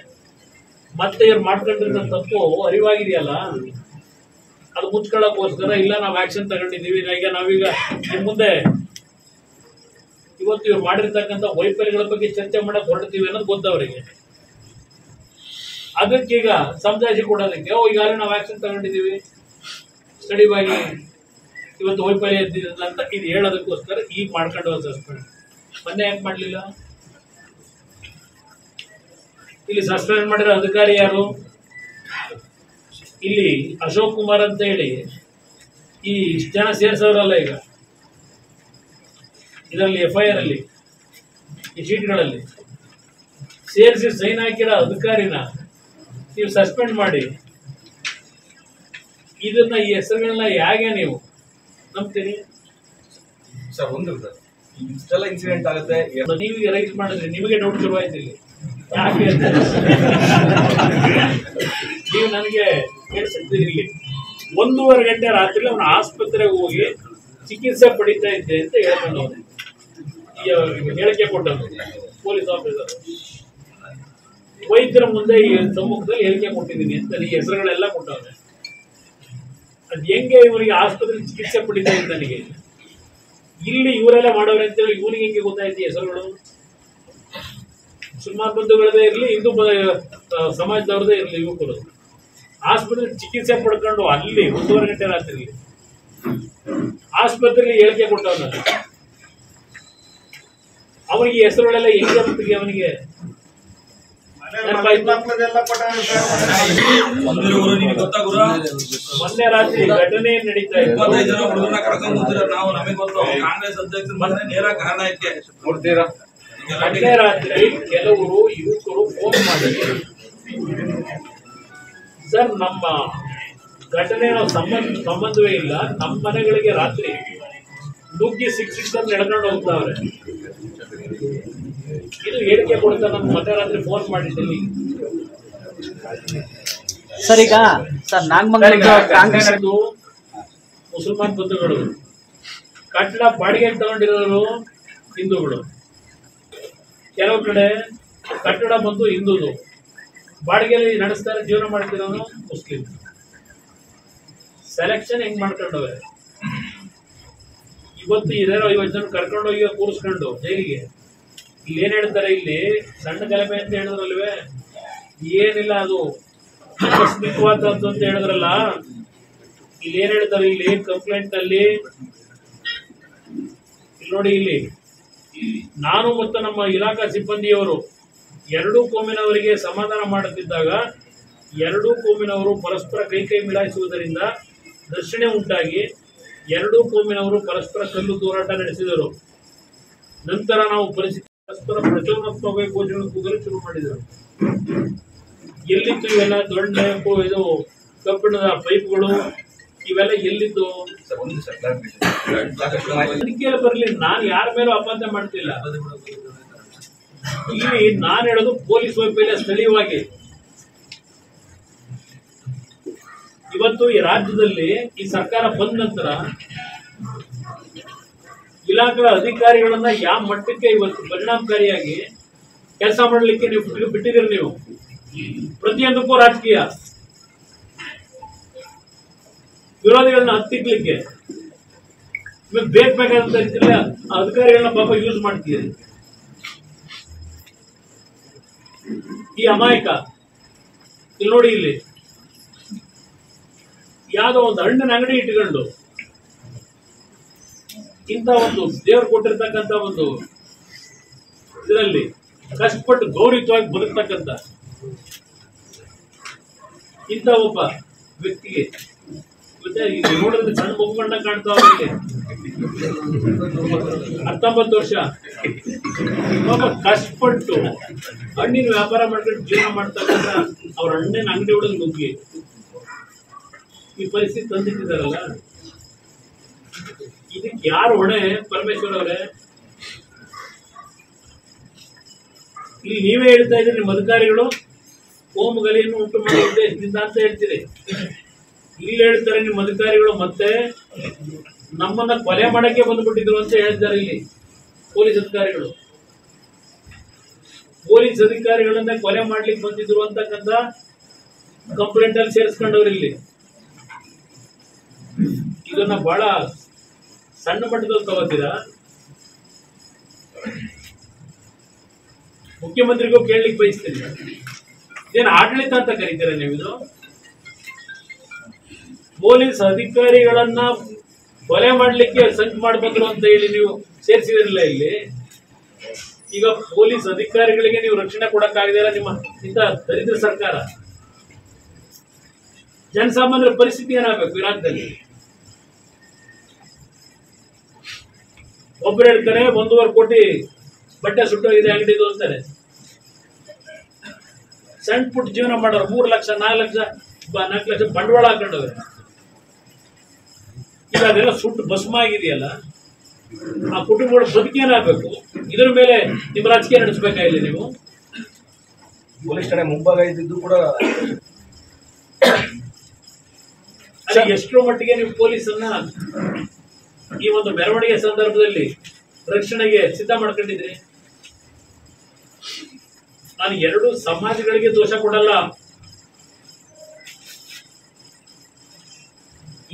ಮತ್ತೆ ಇವ್ರು ಮಾಡ್ಕೊಂಡಿರೋ ತಪ್ಪು ಅರಿವಾಗಿದೆಯಲ್ಲ, ಅದು ಮುಚ್ಕೊಳ್ಳೋಕ್ಕೋಸ್ಕರ ಇಲ್ಲ ನಾವು ಆಕ್ಷನ್ ತಗೊಂಡಿದ್ದೀವಿ. ಈಗ ನಾವೀಗ ನಿಮ್ಮ ಮುಂದೆ ಇವತ್ತು ಇವ್ರು ಮಾಡಿರ್ತಕ್ಕಂಥ ವೈಫಲ್ಯಗಳ ಬಗ್ಗೆ ಚರ್ಚೆ ಮಾಡಕ್ ಹೊರಡ್ತೀವಿ ಅನ್ನೋದು ಗೊತ್ತವರಿಗೆ. ಅದಕ್ಕೀಗ ಸಮಜಾಯಿಷಿ ಕೊಡೋದಕ್ಕೆ ಈಗಾಗಲೇ ನಾವು ಆಕ್ಷನ್ ತಗೊಂಡಿದ್ದೀವಿ, ಸ್ಟಡಿ ಬಾಗಿ ಇವತ್ತು ವೈಫಲ್ಯ ಅಂತ ಇದು ಹೇಳೋದಕ್ಕೋಸ್ಕರ ಈಗ ಮಾಡ್ಕೊಂಡು ಸಸ್ಪೆಂಡ್. ಮೊನ್ನೆ ಯಾಕೆ ಮಾಡಲಿಲ್ಲ? ಇಲ್ಲಿ ಸಸ್ಪೆಂಡ್ ಮಾಡಿರೋ ಅಧಿಕಾರಿ ಯಾರು? ಇಲ್ಲಿ ಅಶೋಕ್ ಕುಮಾರ್ ಅಂತ ಹೇಳಿ ಈ ಇಷ್ಟು ಜನ ಸೇರಿಸೋರಲ್ಲ ಈಗ ಇದರಲ್ಲಿ FIR ಅಲ್ಲಿ ಈ ಶೀಟ್ಗಳಲ್ಲಿ ಸೇರಿಸಿ ಸೈನ್ ಹಾಕಿರೋ ಅಧಿಕಾರಿನ ನೀವು ಸಸ್ಪೆಂಡ್ ಮಾಡಿ ಇದನ್ನ ಈ ಹೆಸರುಗಳನ್ನ ಹೇಗೆ ನೀವು ನಂಬ್ತೀರಿ ಸರ್? ಒಂದು ಸರ್ ಇಷ್ಟೆಲ್ಲ ಇನ್ಸಿಡೆಂಟ್ ಆಗುತ್ತೆ, ನೀವು ರೈಸ್ ಮಾಡಿದ್ರಿ, ನಿಮಗೆ ಡೌಟ್ ಶುರುವಾಯ್ತು ಇಲ್ಲಿ ಯಾಕೆ ಅಂತ. ನೀವು ನನಗೆ ಹೇಳ್ತಿದ್ದೀರಿ ಇಲ್ಲಿ 1.5 ಗಂಟೆ ರಾತ್ರಿ ಅವನ ಆಸ್ಪತ್ರೆಗೆ ಹೋಗಿ ಚಿಕಿತ್ಸೆ ಪಡಿತಾ ಇದ್ದೆ ಅಂತ ಹೇಳ್ಕೊಂಡು ಅವನು ಹೇಳಿಕೆ ಕೊಟ್ಟನು ಪೊಲೀಸ್ ಆಫೀಸರ್. ವೈದ್ಯರ ಮುಂದೆ ಈ ಸಮ್ಮುಖದಲ್ಲಿ ಹೇಳಿಕೆ ಕೊಟ್ಟಿದ್ದೀನಿ ಅಂತ ಈ ಹೆಸರುಗಳೆಲ್ಲ ಕೊಟ್ಟವ್ರೆ. ಅದ್ ಹೆಂಗೆ ಇವನಿಗೆ ಆಸ್ಪತ್ರೆ ಚಿಕಿತ್ಸೆ ಪಡಿತಾ ಇದ್ದ ನನಗೆ ಇಲ್ಲಿ ಇವರೆಲ್ಲ ಮಾಡೋರೆ ಅಂತೇಳಿ ಇವನಿಗೆ ಹೆಂಗೆ ಗೊತ್ತಾಯ್ತು ಹೆಸರುಗಳು? ಮುಸಲ್ಮಾನ್ ಬಂಧುಗಳದೇ ಇರಲಿ, ಹಿಂದೂ ಸಮಾಜದವ್ರದೇ ಇರಲಿ, ಯುವಕರು ಆಸ್ಪತ್ರೆ ಚಿಕಿತ್ಸೆ ಪಡ್ಕೊಂಡು ಅಲ್ಲಿ 1.5 ಗಂಟೆ ರಾತ್ರಿ ಆಸ್ಪತ್ರೆಯಲ್ಲಿ ಹೇಳಿಕೆ ಕೊಟ್ಟವನ ಅವನಿಗೆ ಹೆಸರುಗಳೆಲ್ಲ ಹೆಂಗೆ ಬರ್ತಿಗೆ ಅವನಿಗೆ? ಮೊನ್ನೆ ರಾತ್ರಿ ಘಟನೆ ನಡೀತಾ ಇತ್ತು. ಮೊನ್ನೆ ರಾತ್ರಿ ಕೆಲವರು ಯುವಕರು ಫೋನ್ ಮಾಡಿ ಸರ್ ನಮ್ಮ ಘಟನೆ ಸಂಬಂಧವೇ ಇಲ್ಲ, ನಮ್ಮ ಮನೆಗಳಿಗೆ ರಾತ್ರಿ ನುಗ್ಗಿ ಸಿಕ್ಸ್ ನಡ್ಕೊಂಡು ಹೋಗ್ತಾವ್ರೆ. ಇದು ಹೇಳಿಕೆ ಕೊಡ್ತಾ ನಮ್ಮ ಮಧ್ಯರಾತ್ರಿ ಫೋನ್ ಮಾಡಿದ್ದೀನಿ ಸರ್. ಈಗ ಸರ್ ನಾಗಮಂಗಲ ಕಾಂಗ್ರೆಸ್ ಮುಸಲ್ಮಾನ್ ಬಂಧುಗಳು, ಕಟ್ಟಡ ಬಾಡಿಗೆ ತಗೊಂಡಿರೋರು ಹಿಂದೂಗಳು, ಕೆಲವು ಕಡೆ ಕಟ್ಟಡ ಬಂದು ಹಿಂದೂದು ಬಾಡಿಗೆಯಲ್ಲಿ ನಡೆಸ್ತಾರೆ, ಜೀವನ ಮಾಡ್ತಿರೋನು ಮುಸ್ಲಿಂ. ಸೆಲೆಕ್ಷನ್ ಹೆಂಗ್ ಮಾಡ್ಕೊಂಡವೆ? ಇವತ್ತು ಇದೇನೋ 50 ಜನ ಕರ್ಕೊಂಡು ಹೋಗಿ ಕೂರಿಸ್ಕೊಂಡು ಜೈಲಿಗೆ ಇಲ್ಲಿ ಏನ್ ಹೇಳ್ತಾರೆ? ಇಲ್ಲಿ ಸಣ್ಣ ಗಲಭೆ ಅಂತ ಹೇಳಿದ್ರಲ್ವೇ, ಏನಿಲ್ಲ ಅದು ಆಕಸ್ಮಿಕವಾದದ್ದು ಅಂತ ಹೇಳಿದ್ರಲ್ಲ. ಇಲ್ಲಿ ಏನ್ ಹೇಳ್ತಾರೆ? ಇಲ್ಲಿ ಕಂಪ್ಲೇಂಟ್ ಅಲ್ಲಿ ಇಲ್ಲಿ ನೋಡಿ, ಇಲ್ಲಿ ನಾನು ಮತ್ತು ನಮ್ಮ ಇಲಾಖಾ ಸಿಬ್ಬಂದಿಯವರು ಎರಡೂ ಕೋಮಿನವರಿಗೆ ಸಮಾಧಾನ ಮಾಡುತ್ತಿದ್ದಾಗ ಎರಡೂ ಕೋಮಿನವರು ಪರಸ್ಪರ ಕೈ ಮಿಲಾಯಿಸುವುದರಿಂದ ಘರ್ಷಣೆ ಉಂಟಾಗಿ ಎರಡೂ ಕೋಮಿನವರು ಪರಸ್ಪರ ಕಲ್ಲು ತೂರಾಟ ನಡೆಸಿದರು. ನಂತರ ನಾವು ಪರಸ್ಪರ ಪ್ರಚೋದನಾತ್ಮಕ ಘೋಷಣೆ ಕೂಗಲು ಶುರು ಮಾಡಿದರು. ಎಲ್ಲಿತ್ತು ಇವೆಲ್ಲ? ದೊಡ್ಡ ಇದು ಕಬ್ಬಿಣದ ಪೈಪ್ಗಳು ಇವೆಲ್ಲ ಎಲ್ಲಿದ್ದು? ತನಿಖೆಯಲ್ಲಿ ಬರಲಿ, ನಾನು ಯಾರ ಮೇಲೂ ಅಪಾದನೆ ಮಾಡ್ತಿಲ್ಲ. ಇಲ್ಲಿ ನಾನು ಹೇಳೋದು ಪೊಲೀಸ್ ವೈಫಲ್ಯ ಸ್ಥಳೀಯವಾಗಿ. ಇವತ್ತು ಈ ರಾಜ್ಯದಲ್ಲಿ ಈ ಸರ್ಕಾರ ಬಂದ ನಂತರ ಇಲಾಖಾ ಅಧಿಕಾರಿಗಳನ್ನ ಯಾವ ಮಟ್ಟಕ್ಕೆ ಇವತ್ತು ಪರಿಣಾಮಕಾರಿಯಾಗಿ ಕೆಲಸ ಮಾಡಲಿಕ್ಕೆ ನೀವು ಬಿಟ್ಟಿದ್ದೀರಿ. ನೀವು ಪ್ರತಿಯೊಂದಕ್ಕೂ ರಾಜಕೀಯ ವಿರೋಧಿಗಳನ್ನ ಹತ್ತಿಕ್ಲಿಕ್ಕೆ ಬೇಕಾದಂತ ರೀತಿಯಲ್ಲಿ ಅಧಿಕಾರಿಗಳನ್ನ ಪಾಪ ಯೂಸ್ ಮಾಡ್ತೀರಿ. ಈ ಅಮಾಯಕ ಇಲ್ಲಿ ನೋಡಿ, ಇಲ್ಲಿ ಯಾವುದೋ ಒಂದು ಹಣ್ಣಿನ ಅಂಗಡಿ ಇಟ್ಕೊಂಡು ಇಂಥ ಒಂದು ದೇವರು ಕೊಟ್ಟಿರ್ತಕ್ಕಂಥ ಒಂದು ಇದರಲ್ಲಿ ಕಷ್ಟಪಟ್ಟು ಗೌರವಯುತವಾಗಿ ಬದುಕ್ತಕ್ಕಂಥ ಇಂಥ ಒಬ್ಬ ವ್ಯಕ್ತಿಗೆ ಮತ್ತೆ ಈಗ ನೋಡಿದ್ರೆ ಸಣ್ಣ ಮಗುಗಂಡ ಕಾಣ್ತಾ ಅವರಿಗೆ 19 ವರ್ಷ ಒಬ್ಬ ಕಷ್ಟಪಟ್ಟು ಹಣ್ಣಿನ ವ್ಯಾಪಾರ ಮಾಡ್ಕೊಂಡು ಜೀವನ ಮಾಡ್ತಕ್ಕಂಥ ಅವ್ರ ಹಣ್ಣಿನ ಅಂಗಡಿ ಒಳಗೆ ನುಗ್ಗಿ ಈ ಪರಿಸ್ಥಿತಿ ತಂದಿಟ್ಟಿದಾರಲ್ಲ, ಇದಕ್ಕೆ ಯಾರು ಹೊಣೆ? ಪರಮೇಶ್ವರ್ ಅವರೇ, ಇಲ್ಲಿ ನೀವೇ ಹೇಳ್ತಾ ಇದ್ರಿ ನಿಮ್ಮ ಅಧಿಕಾರಿಗಳು ಕೋಮು ಗಲಿಯನ್ನು ಉಂಟು ಮಾಡುವ ಉದ್ದೇಶದಿಂದ ಅಂತ ಹೇಳ್ತೀರಿ. ಇಲ್ಲಿ ಹೇಳ್ತಾರೆ ನಿಮ್ಮ ಅಧಿಕಾರಿಗಳು ಮತ್ತೆ ನಮ್ಮನ್ನ ಕೊಲೆ ಮಾಡಕ್ಕೆ ಬಂದ್ಬಿಟ್ಟಿದ್ರು ಅಂತ ಹೇಳ್ತಾರೆ. ಇಲ್ಲಿ ಪೊಲೀಸ್ ಅಧಿಕಾರಿಗಳು ಪೊಲೀಸ್ ಅಧಿಕಾರಿಗಳನ್ನ ಕೊಲೆ ಮಾಡ್ಲಿಕ್ಕೆ ಬಂದಿದ್ರು ಅಂತಕ್ಕಂಥ ಕಂಪ್ಲೇಂಟ್ ಅಲ್ಲಿ ಸೇರಿಸ್ಕೊಂಡವ್ರು. ಇಲ್ಲಿ ಇದನ್ನ ಬಹಳ ಸಣ್ಣ ಮಟ್ಟದಲ್ಲಿ ತಗೋತೀರಾ? ಮುಖ್ಯಮಂತ್ರಿಗೂ ಕೇಳಲಿಕ್ಕೆ ಬಯಸ್ತೀನಿ, ಏನ್ ಆಡಳಿತ ಅಂತ ಕರೀತೀರ ನೀವು? ಇದು ಪೊಲೀಸ್ ಅಧಿಕಾರಿಗಳನ್ನ ಕೊಲೆ ಮಾಡ್ಲಿಕ್ಕೆ ಸಂಚು ಮಾಡ್ಬಂದ್ರು ಅಂತ ಹೇಳಿ ನೀವು ಸೇರಿಸಿದಿರಲಿಲ್ಲ ಇಲ್ಲಿ. ಈಗ ಪೊಲೀಸ್ ಅಧಿಕಾರಿಗಳಿಗೆ ನೀವು ರಕ್ಷಣೆ ಕೊಡಕ್ಕಾಗದಿಲ್ಲ ನಿಮ್ಮ ಇಂಥ ದರಿದ್ರ ಸರ್ಕಾರ. ಜನಸಾಮಾನ್ಯರ ಪರಿಸ್ಥಿತಿ ಏನಾಗಬೇಕು ಈ ರಾಜ್ಯದಲ್ಲಿ? ಒಬ್ಬರು ಹೇಳ್ತಾರೆ 1.5 ಕೋಟಿ ಬಟ್ಟೆ ಸುಟ್ಟೋಗಿದೆ ಅಂಗಡಿದು ಅಂತಾರೆ. ಸಣ್ಣ ಪುಟ್ಟ ಜೀವನ ಮಾಡೋರು 3 ಲಕ್ಷ 4 ಲಕ್ಷ ಬಂಡವಾಳ ಹಾಕೊಂಡವ್ರೆ. ಈಗ ಅದೆಲ್ಲ ಸುಟ್ಟು ಭಸ್ಮ ಆಗಿದೆಯಲ್ಲ, ಆ ಕುಟುಂಬಗಳ ಬದುಕೇನಾಗಬೇಕು? ಇದ್ರ ಮೇಲೆ ನಿಮ್ಮ ರಾಜಕೀಯ ನಡೆಸಬೇಕಾಗಿಲ್ಲ ನೀವು. ಪೊಲೀಸ್ ಠಾಣೆ ಮುಂಭಾಗ ಇದ್ದಿದ್ದು ಕೂಡ ಅಲ್ಲಿ ಎಷ್ಟರ ಮಟ್ಟಿಗೆ ನೀವು ಪೊಲೀಸನ್ನ ಈ ಒಂದು ಮೆರವಣಿಗೆ ಸಂದರ್ಭದಲ್ಲಿ ರಕ್ಷಣೆಗೆ ಸಿದ್ಧ ಮಾಡ್ಕೊಂಡಿದ್ರಿ? ನಾನು 2 ಸಮಾಜಗಳಿಗೆ ದೋಷ ಕೊಡಲ್ಲ.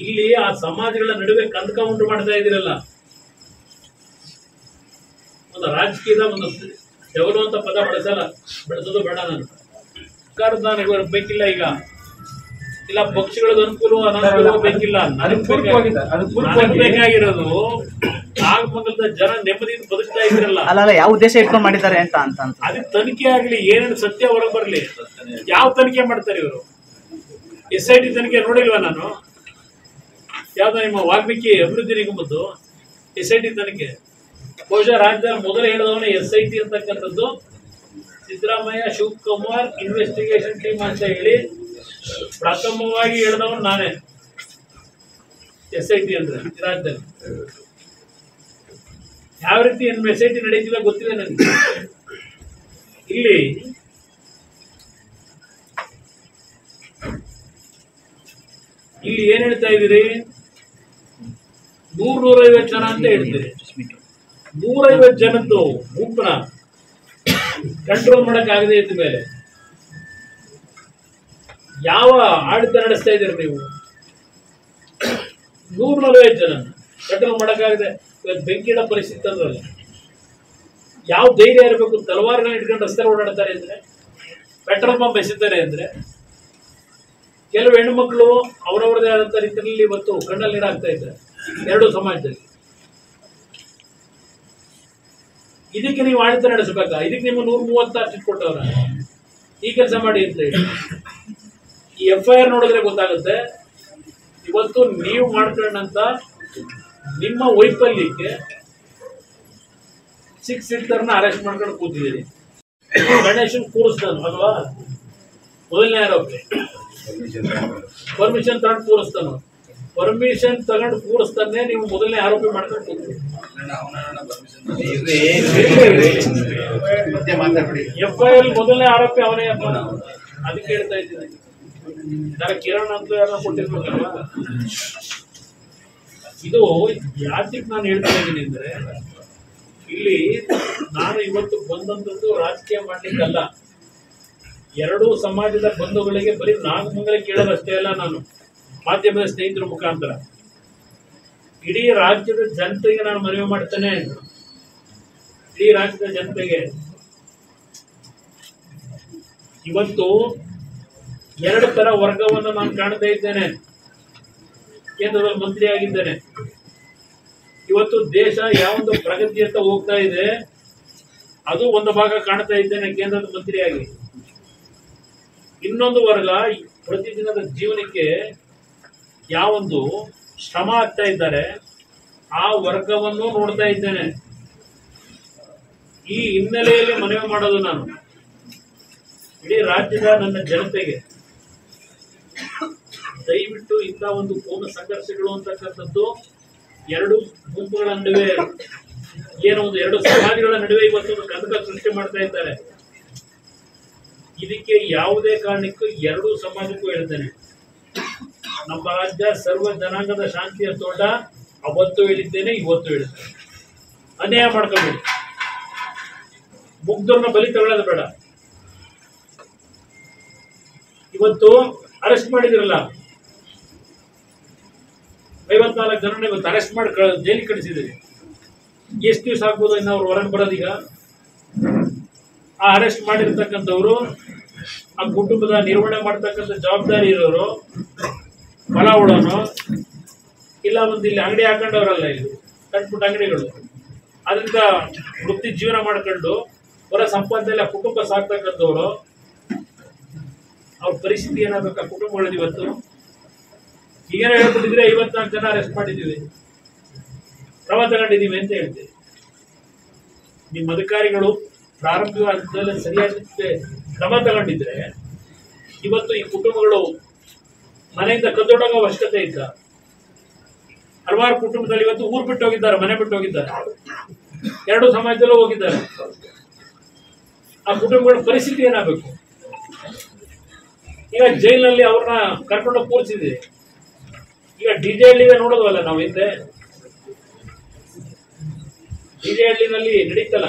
ಇಲ್ಲಿ ಆ ಸಮಾಜಗಳ ನಡುವೆ ಕಂದಕ ಉಂಟು ಮಾಡ್ತಾ ಇದ್ದೀರಲ್ಲ. ಒಂದು ರಾಜಕೀಯದ ಒಂದು ಜಗಲುವಂತ ಪದ ಬಳಸೋದು ಬೇಡ. ನಾನು ಸರ್ಕಾರದ ನನಗೆ ಬೇಕಿಲ್ಲ, ಈಗ ಇಲ್ಲ ಪಕ್ಷಗಳದ ಅನುಕೂಲ ಅನಾನುಕೂಲ ಬೇಕಿಲ್ಲ. ನನಗೆ ಬೇಕಾಗಿರೋದು ನಾಗಮಂಗಲದ ಜನ ನೆಮ್ಮದಿಯಿಂದ ಬದುಕ್ತಾ ಇದ್ರಲ್ಲ, ಅಲ್ಲ ಯಾವ ಉದ್ದೇಶ ಇಟ್ಕೊಂಡು ಮಾಡಿದ್ದಾರೆ ಅಂತ ಅದಕ್ಕೆ ತನಿಖೆ ಆಗ್ಲಿ, ಏನೇನು ಸತ್ಯ ಹೊರಗೆ ಬರ್ಲಿ. ಯಾವ ತನಿಖೆ ಮಾಡ್ತಾರೆ ಇವರು? SIT ತನಿಖೆ ನೋಡಿಲ್ವಾ ನಾನು? ಯಾವ್ದೋ ನಿಮ್ಮ ವಾಲ್ಮೀಕಿ ಅಭಿವೃದ್ಧಿ ನಿಗಮದ್ದು SIT ತನಿಖೆ. ಬಹುಶಃ ರಾಜ್ಯದಲ್ಲಿ ಮೊದಲು ಹೇಳಿದವನೇ SIT ಅಂತಕ್ಕಂಥದ್ದು ಸಿದ್ದರಾಮಯ್ಯ ಶಿವಕುಮಾರ್ ಇನ್ವೆಸ್ಟಿಗೇಷನ್ ಟೀಮ್ ಅಂತ ಹೇಳಿ ಪ್ರಥಮವಾಗಿ ಹೇಳಿದವನು ನಾನೇ. SIT ಅಂದ್ರೆ ರಾಜ್ಯದಲ್ಲಿ ಯಾವ ರೀತಿ SIT ನಡೀತಿಲ್ಲ ಗೊತ್ತಿಲ್ಲ ನನಗೆ. ಇಲ್ಲಿ ಏನ್ ಹೇಳ್ತಾ ಇದ್ದೀರಿ? 100-150 ಜನ ಅಂತ ಹೇಳ್ತೀರಿ. 150 ಜನದ್ದು ಗುಂಪನ್ನ ಕಂಟ್ರೋಲ್ ಮಾಡಕ್ ಆಗದೆ ಇದ್ದ ಮೇಲೆ ಯಾವ ಆಡಳಿತ ನಡೆಸ್ತಾ ಇದ್ದೀರಿ ನೀವು? 140 ಜನ ಕಂಟ್ರೋಲ್ ಮಾಡಕ್ಕಾಗದೆ ಇವತ್ತು ಬೆಂಕಿಡ ಪರಿಸ್ಥಿತಿ ಅಂದ್ರಲ್ಲ, ಯಾವ ಧೈರ್ಯ ಇರಬೇಕು? ತಲವಾರುಗಳನ್ನ ಇಟ್ಕೊಂಡು ರಸ್ತೆ ಓಡಾಡ್ತಾರೆ ಅಂದ್ರೆ, ಪೆಟ್ರೋಲ್ ಪಂಪ್ ಎಸಿತಾರೆ ಅಂದ್ರೆ, ಕೆಲವು ಹೆಣ್ಣುಮಕ್ಕಳು ಅವರವರದೇ ಆದಂತ ರೀತಿಯಲ್ಲಿ ಇವತ್ತು ಕಣ್ಣಲ್ಲಿ ನೀರಾಗ್ತಾ ಇದ್ದಾರೆ 2 ಸಮಾಜದಲ್ಲಿ. ಇದಕ್ಕೆ ನೀವು ಆಡಳಿತ ನಡೆಸಬೇಕಾ? ಇದಕ್ಕೆ ನಿಮ್ಮ 136 ಸೀಟ್ ಕೊಟ್ಟವ್ರ ಈ ಕೆಲಸ ಮಾಡಿ ಅಂತ ಹೇಳಿ. ಈ FIR ನೋಡಿದ್ರೆ ಗೊತ್ತಾಗುತ್ತೆ ಇವತ್ತು ನೀವು ಮಾಡ್ಕೊಂಡಂತ ನಿಮ್ಮ ವೈಫಲ್ಯಕ್ಕೆ 6 ಸೀಟರ್ನ ಅರೆಸ್ಟ್ ಮಾಡ್ಕೊಂಡು ಕೂತಿದ್ದೀರಿ. ಗಣೇಶನ್ ಕೂರಿಸ್ತಾನು ಅಲ್ವಾ ಮೊದಲನೇ ಆರೋಪಿ? ಪರ್ಮಿಷನ್ ತಗೊಂಡು ಕೂರಿಸ್ತಾನು. ಪರ್ಮಿಷನ್ ತಗೊಂಡು ಕೂರಿಸ್ತಾನೆ ನೀವು ಮೊದಲನೇ ಆರೋಪಿ ಮಾಡ್ಕೊಂಡು ಕೂತೀರಿ. FIR ಮೊದಲನೇ ಆರೋಪಿ ಅವನೇ. ಅದಕ್ಕೆ ಹೇಳ್ತಾ ಇದ್ದೀನಿ, ನಾನು ಕಿರಣ್ ಅಂತ ಯಾರು ಕೊಟ್ಟಿರ್ಬೇಕಲ್ವಾ? ಇದು ಯಾತಿಗೆ ನಾನು ಹೇಳ್ತಾ ಇದ್ದೀನಿ ಅಂದ್ರೆ, ಇಲ್ಲಿ ನಾನು ಇವತ್ತು ಬಂದಂಥದ್ದು ರಾಜಕೀಯ ಮಾಡ್ಲಿಕ್ಕಲ್ಲ. 2 ಸಮಾಜದ ಬಂಧುಗಳಿಗೆ ಬರೀ ನಾಗಮಂಗಲ ಕೇಳೋದಷ್ಟೇ ಅಲ್ಲ, ನಾನು ಮಾಧ್ಯಮದ ಸ್ನೇಹಿತರ ಮುಖಾಂತರ ಇಡೀ ರಾಜ್ಯದ ಜನತೆಗೆ ನಾನು ಮನವಿ ಮಾಡ್ತೇನೆ. ಇಡೀ ರಾಜ್ಯದ ಜನತೆಗೆ ಇವತ್ತು 2 ತರ ವರ್ಗವನ್ನು ನಾನು ಕಾಣ್ತಾ ಇದ್ದೇನೆ. ಕೇಂದ್ರದಲ್ಲಿ ಮಂತ್ರಿ ಆಗಿದ್ದೇನೆ. ಇವತ್ತು ದೇಶ ಯಾವೊಂದು ಪ್ರಗತಿಯತ್ತ ಹೋಗ್ತಾ ಇದೆ ಅದು ಒಂದು ಭಾಗ ಕಾಣ್ತಾ ಇದ್ದೇನೆ ಕೇಂದ್ರದ ಮಂತ್ರಿಯಾಗಿ. ಇನ್ನೊಂದು ವರ್ಗ ಪ್ರತಿದಿನದ ಜೀವನಕ್ಕೆ ಯಾವೊಂದು ಶ್ರಮ ಆಗ್ತಾ ಇದ್ದಾರೆ ಆ ವರ್ಗವನ್ನು ನೋಡ್ತಾ ಇದ್ದೇನೆ. ಈ ಹಿನ್ನೆಲೆಯಲ್ಲಿ ಮನವಿ ಮಾಡೋದು ನಾನು ಇಡೀ ರಾಜ್ಯದ ನನ್ನ ಜನತೆಗೆ, ದಯವಿಟ್ಟು ಇಂಥ ಒಂದು ಕೋಮ ಸಂಘರ್ಷಗಳು ಅಂತಕ್ಕಂಥದ್ದು ಎರಡು ಗುಂಪುಗಳ ನಡುವೆ ಏನೋ ಒಂದು ಎರಡು ಸಮಾಜಗಳ ನಡುವೆ ಇವತ್ತು ಒಂದು ಕಂದಕ ಸೃಷ್ಟಿ ಮಾಡ್ತಾ ಇದ್ದಾರೆ. ಇದಕ್ಕೆ ಯಾವುದೇ ಕಾರಣಕ್ಕೂ ಎರಡೂ ಸಮಾಜಕ್ಕೂ ಹೇಳ್ತೇನೆ, ನಮ್ಮ ರಾಜ್ಯ ಸರ್ವ ಜನಾಂಗದ ಶಾಂತಿಯ ತೋಟ. ಅವತ್ತು ಹೇಳಿದ್ದೇನೆ, ಇವತ್ತು ಹೇಳ್ತೇನೆ, ಅನ್ಯಾಯ ಮಾಡ್ಕೊಬೇಡಿ, ಮುಗ್ಧರನ್ನ ಬಲಿ ತಗೊಳ್ಳೋದು ಬೇಡ. ಇವತ್ತು ಅರೆಸ್ಟ್ ಮಾಡಿದಿರಲ್ಲ 54 ಜನ ಇವತ್ತು ಅರೆಸ್ಟ್ ಮಾಡಿ ಜೈಲಿಗೆ ಕಳಿಸಿದ್ದೀರಿ. ಎಷ್ಟು ದಿವಸ ಆಗ್ಬೋದು ಇನ್ನು ಅವ್ರು ಹೊರಗೆ ಬರೋದೀಗ? ಆ ಅರೆಸ್ಟ್ ಮಾಡಿರ್ತಕ್ಕಂಥವ್ರು ಆ ಕುಟುಂಬದ ನಿರ್ವಹಣೆ ಮಾಡ್ತಕ್ಕಂಥ ಜವಾಬ್ದಾರಿ ಇರೋರು, ಹೊಲ ಉಳೋನು ಇಲ್ಲ ಒಂದು ಇಲ್ಲಿ ಅಂಗಡಿ ಹಾಕೊಂಡವ್ರಲ್ಲ, ಇಲ್ಲಿ ಕಟ್ಬಿಟ್ಟು ಅಂಗಡಿಗಳು, ಅದರಿಂದ ವೃತ್ತಿ ಜೀವನ ಮಾಡ್ಕೊಂಡು ಹೊರ ಸಂಪಾದನೆ ಕುಟುಂಬ ಸಾಕ್ತಕ್ಕಂಥವ್ರು, ಅವ್ರ ಪರಿಸ್ಥಿತಿ ಏನಾಗಬೇಕು ಆ ಕುಟುಂಬಗಳದ್ದು? ಇವತ್ತು ಈಗೇನೋ ಹೇಳ್ಬಿಟ್ಟಿದ್ರೆ 54 ಜನ ಅರೆಸ್ಟ್ ಮಾಡಿದ್ದೀವಿ, ಕ್ರಮ ತಗೊಂಡಿದ್ದೀವಿ ಅಂತ ಹೇಳ್ತೀವಿ. ನಿಮ್ಮ ಅಧಿಕಾರಿಗಳು ಪ್ರಾರಂಭಿಕ ಹಂತದಲ್ಲಿ ಸರಿಯಾದ ಕ್ರಮ ತಗೊಂಡಿದ್ರೆ ಇವತ್ತು ಈ ಕುಟುಂಬಗಳು ಮನೆಯಿಂದ ಕದ್ದೊಡಗೋ ಅವಶ್ಯಕತೆ ಇದ್ದ. ಹಲವಾರು ಕುಟುಂಬದಲ್ಲಿ ಇವತ್ತು ಊರು ಬಿಟ್ಟು ಹೋಗಿದ್ದಾರೆ, ಮನೆ ಬಿಟ್ಟು ಹೋಗಿದ್ದಾರೆ, ಎರಡು ಸಮಾಜದಲ್ಲೂ ಹೋಗಿದ್ದಾರೆ. ಆ ಕುಟುಂಬಗಳ ಪರಿಸ್ಥಿತಿ ಏನಾಗಬೇಕು? ಈಗ ಜೈಲಿನಲ್ಲಿ ಅವ್ರನ್ನ ಕರ್ಕೊಂಡು ಕೂರಿಸಿದೆ. ಈಗ ಡಿಜೆ ಹಳ್ಳಿಗೆ ನೋಡೋದಲ್ಲ ನಾವು, ಹಿಂದೆ ಡಿಜೆ ಹಳ್ಳಿನಲ್ಲಿ ನಡೀತಲ್ಲ,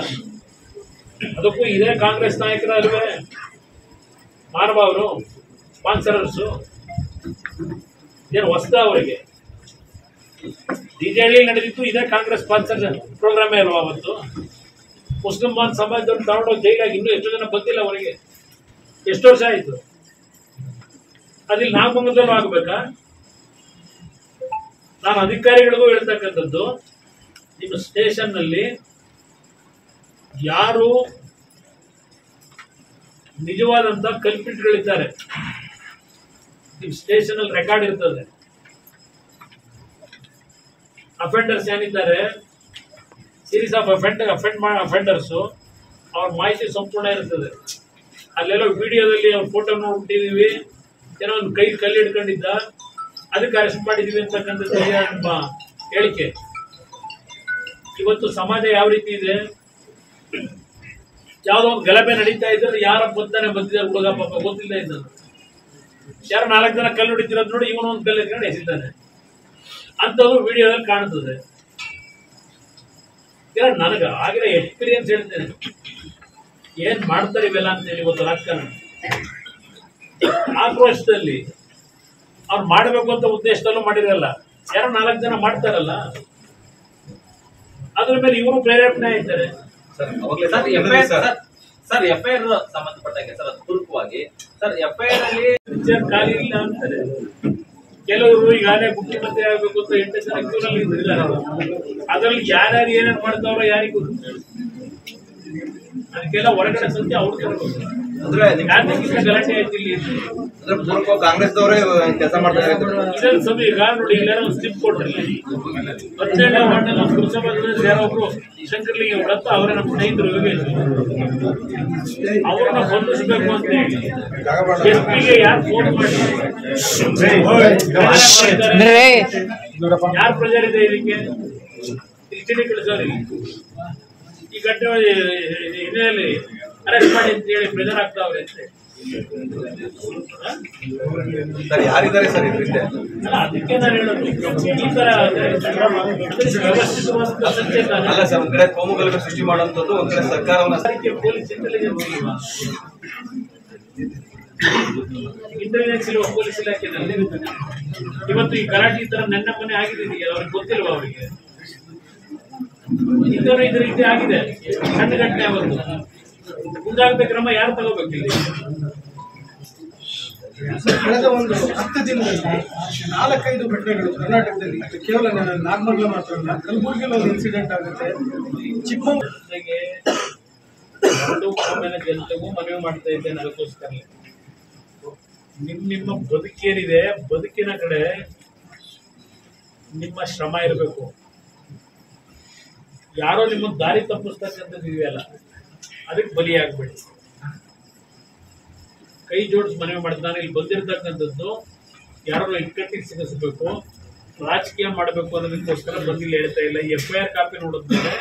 ಅದಕ್ಕೂ ಇದೇ ಕಾಂಗ್ರೆಸ್ ನಾಯಕರ ಅಲ್ವೇ ಮಾನವ ಅವರು ಸ್ಪಾನ್ಸರರ್ಸು? ಏನು ಹೊಸದ ಅವರಿಗೆ? ಡಿಜೆ ಹಳ್ಳಿ ನಡೆದಿತ್ತು ಇದೇ ಕಾಂಗ್ರೆಸ್ ಸ್ಪಾನ್ಸರ್ ಪ್ರೋಗ್ರಾಮೇ ಅಲ್ವಾ ಅವತ್ತು? ಮುಸ್ಲಿಂ ಸಮಾಜದವ್ರು ತಗೊಂಡೋಗಿ ಜೈಲಾಗಿ ಇನ್ನೂ ಎಷ್ಟು ಜನ ಬಂದಿಲ್ಲ ಅವರಿಗೆ? ಎಷ್ಟು ವರ್ಷ ಆಯಿತು? ಅದಿಲ್ಲಿ ನಾಗಮಂಗಲದಲ್ಲೂ ಆಗ್ಬೇಕಾ? ನಾನು ಅಧಿಕಾರಿಗಳಿಗೂ ಹೇಳ್ತಕ್ಕಂಥದ್ದು, ನಿಮ್ಮ ಸ್ಟೇಷನ್ ನಲ್ಲಿ ಯಾರು ನಿಜವಾದಂತ ಕಲ್ಪಿಟ್ಗಳಿದ್ದಾರೆ, ನಿಮ್ಮ ಸ್ಟೇಷನ್ ಅಲ್ಲಿ ರೆಕಾರ್ಡ್ ಇರ್ತದೆ. ಅಫೆಂಡರ್ಸ್ ಏನಿದ್ದಾರೆ, ಸೀರೀಸ್ ಆಫ್ ಅಫೆಂಡರ್ಸ್, ಅವ್ರ ಮಾಹಿತಿ ಸಂಪೂರ್ಣ ಇರ್ತದೆ. ಅಲ್ಲೆಲ್ಲ ವಿಡಿಯೋದಲ್ಲಿ ಅವ್ರ ಫೋಟೋ ನೋಡ್ಬಿಟ್ಟಿದೀವಿ, ಏನೋ ಒಂದು ಕೈ ಕಲ್ಲು ಹಿಡ್ಕೊಂಡಿದ್ದ, ಅದಕ್ಕೆ ಅರೆಸ್ಟ್ ಮಾಡಿದೀವಿ ಅಂತಕ್ಕಂಥದ್ದು ನಮ್ಮ ಹೇಳಿಕೆ. ಇವತ್ತು ಸಮಾಜ ಯಾವ ರೀತಿ ಇದೆ? ಯಾವುದೋ ಒಂದು ಗಲಭೆ ನಡೀತಾ ಇದ್ರೆ ಯಾರ ಬಂದಿದ್ದಾರೆ ಹುಡುಗ, ಪಾಪ ಗೊತ್ತಿಲ್ಲ ಇದ್ದದ್ದು, ಯಾರು 4 ಜನ ಕಲ್ಲು ಹೊಡಿತಿರೋದು ನೋಡಿ ಇವನು ಒಂದು ಕಲ್ಲು ಎತ್ಕೊಂಡು ಎಸಿತಾನೆ, ಅಂಥದ್ದು ವಿಡಿಯೋದಲ್ಲಿ ಕಾಣ್ತದೆ. ನನಗೆ ಆಗಿರೋ ಎಕ್ಸ್ಪೀರಿಯನ್ಸ್ ಹೇಳ್ತೇನೆ, ಏನ್ ಮಾಡ್ತಾರೆ ಇವೆಲ್ಲ ಅಂತೇಳಿ. ಇವತ್ತು ರಾಜಕಾರಣ ಆಕ್ರೋಶದಲ್ಲಿ ಅವ್ರು ಮಾಡಬೇಕು ಅಂತ ಉದ್ದೇಶದಲ್ಲೂ ಮಾಡಿರಲ್ಲ, ಯಾರೋ 4 ಜನ ಮಾಡ್ತಾರಲ್ಲ, ಅದ್ರ ಮೇಲೆ ಇವರು ಪ್ರೇರೇಪಣೆ ಆಯ್ತಾರೆ. ಸರ್ ಎಫ್ಐಆರ್ ಸಂಬಂಧಪಟ್ಟಂಗೆ ಸರ್ ಅದು ಪೂರ್ವಕವಾಗಿ ಸರ್ ಎಫ್ಐಆರ್ ಅಲ್ಲಿ ಖಾಲಿ ಇಲ್ಲ ಅಂತಾರೆ ಕೆಲವರು. ಈಗಾಗಲೇ ಮುಖ್ಯಮಂತ್ರಿ ಆಗಬೇಕು ಅಂತ 8 ಜನ ಕ್ಯೂನಲ್ಲಿ ಇದ್ದಾರೆ, ಅದರಲ್ಲಿ ಯಾರ್ಯಾರು ಏನೇನು ಮಾಡ್ತಾರೋ ಯಾರಿಗೂ ಗೊತ್ತು. ಅದಕ್ಕೆಲ್ಲ ಹೊರಗಡೆ ಸಂಖ್ಯೆ ಅವ್ರು ಅಂದ್ರೆ ಗಲಾಟೆ ಆಯ್ತು ಇಲ್ಲಿ. ಪೂರ್ವ ಕಾಂಗ್ರೆಸ್ದವರೇ ಕೆಲಸ ಮಾಡ್ತಾ ಇದ್ದಾರೆ. ಇದನ್ನ ಸಮಯ ಈಗ ನೋಡಿ, ಇಲ್ಲೇನೋ ಒಂದು ಸ್ಲಿಪ್ ಕೊಟ್ಟರೆ 15ನೇ ವಾರ್ಡ್ನಲ್ಲಿ ನಮ್ಮ ಪುರಸಭೆ ಯಾರೋ ಒಬ್ರು ಶಂಕರ್ಲಿಗೆ ಹೊರತ ಅವರೇ ನಮ್ಮ ಸ್ನೇಹಿತರು ಯೋಗೇಶ್, ಅವ್ರನ್ನ ಬಂಧಿಸಬೇಕು ಅಂತ ಹೇಳಿ ಎಸ್ಪಿಗೆ ಯಾರು ಫೋನ್ ಮಾಡಿ ಯಾರು ಪ್ರೆಜರ್ ಇದೆ ಇದಕ್ಕೆ ತಿಳಿ ಕಳಿಸೋರಿಗೆ ಈ ಘಟನೆ ಹಿನ್ನೆಲೆಯಲ್ಲಿ ಅರೆಸ್ಟ್ ಮಾಡಿ ಅಂತ ಹೇಳಿ ಪ್ರೆಜರ್ ಆಗ್ತಾವ್ರೆ ಅಂತೆ. ಸರ್ ಯಾರಿದ್ದಾರೆ ಸರ್ ಇದರಿಂದ? ಅಲ್ಲ, ಅದಕ್ಕೆ ನಾನು ಹೇಳೋದು ಈ ತರ ವ್ಯವಸ್ಥಿತವಾದ ಸಂಚೇತ ಅಲ್ಲ ಸರ್, ಒಂದ್ ಕಡೆ ಕೋಮು ಗಲಭೆ ಸೃಷ್ಟಿ ಮಾಡುವಂಥದ್ದು, ಒಂದ್ ಕಡೆ ಸರ್ಕಾರವನ್ನ ಪೊಲೀಸ್ ಇಂಟೆಲಿಜೆನ್ಸ್ ಇರುವ ಪೊಲೀಸ್ ಇಲಾಖೆಯಲ್ಲಿ ಇವತ್ತು ಈ ಗಲಾಟೆ ಈ ತರ ನನ್ನ ಮನೆ ಆಗಿದೆ, ಅವ್ರಿಗೆ ಗೊತ್ತಿಲ್ವ? ಅವರಿಗೆ ಇತರ ಇದ್ರ ರೀತಿ ಆಗಿದೆ, ಸಣ್ಣ ಘಟನೆ ಅವತ್ತು ಮುಂದಾಗದ ಕ್ರಮ ಯಾರು ತಗೋಬೇಕಿಲ್ಲ. ಕಳೆದ ಒಂದು 10 ದಿನದಲ್ಲಿ 4-5 ಘಟನೆಗಳು ಕರ್ನಾಟಕದಲ್ಲಿ, ಕೇವಲ ನಾಗಮಂಗಲ ಮಾತ್ರ ಅಲ್ಲ, ಕಲಬುರಗಿಯಲ್ಲಿ ಒಂದು ಇನ್ಸಿಡೆಂಟ್ ಆಗುತ್ತೆ. ಚಿಕ್ಕಮಗಳೂರಿಗೆ ಎರಡು ಜನತೆಗೂ ಮನವಿ ಮಾಡ್ತಾ ಇದ್ದೇನೆ. ಅದಕ್ಕೋಸ್ಕರ ನಿಮ್ಮ ಬದುಕೇನಿದೆ, ಬದುಕಿನ ಕಡೆ ನಿಮ್ಮ ಶ್ರಮ ಇರಬೇಕು. ಯಾರೋ ನಿಮ್ಮ ದಾರಿ ತಪ್ಪಿಸ್ತಕ್ಕಂಥದ್ದು ಇದೆಯಲ್ಲ, ಅದಕ್ಕೆ ಬಲಿಯಾಗಬೇಡಿ. ಕೈ ಜೋಡಿಸಿ ಮನವಿ ಮಾಡ್ತಾನೆ. ಇಲ್ಲಿ ಬಂದಿರತಕ್ಕಂಥದ್ದು ಯಾರೋ ಇಕ್ಕಟ್ಟಿಗೆ ಸಿಗಿಸಬೇಕು, ರಾಜಕೀಯ ಮಾಡಬೇಕು ಅನ್ನೋದಕ್ಕೋಸ್ಕರ ಬಂದಿಲ್ಲ ಹೇಳ್ತಾ ಇಲ್ಲ. ಈ FIR ಕಾಪಿ ನೋಡಿದ್ಮೇಲೆ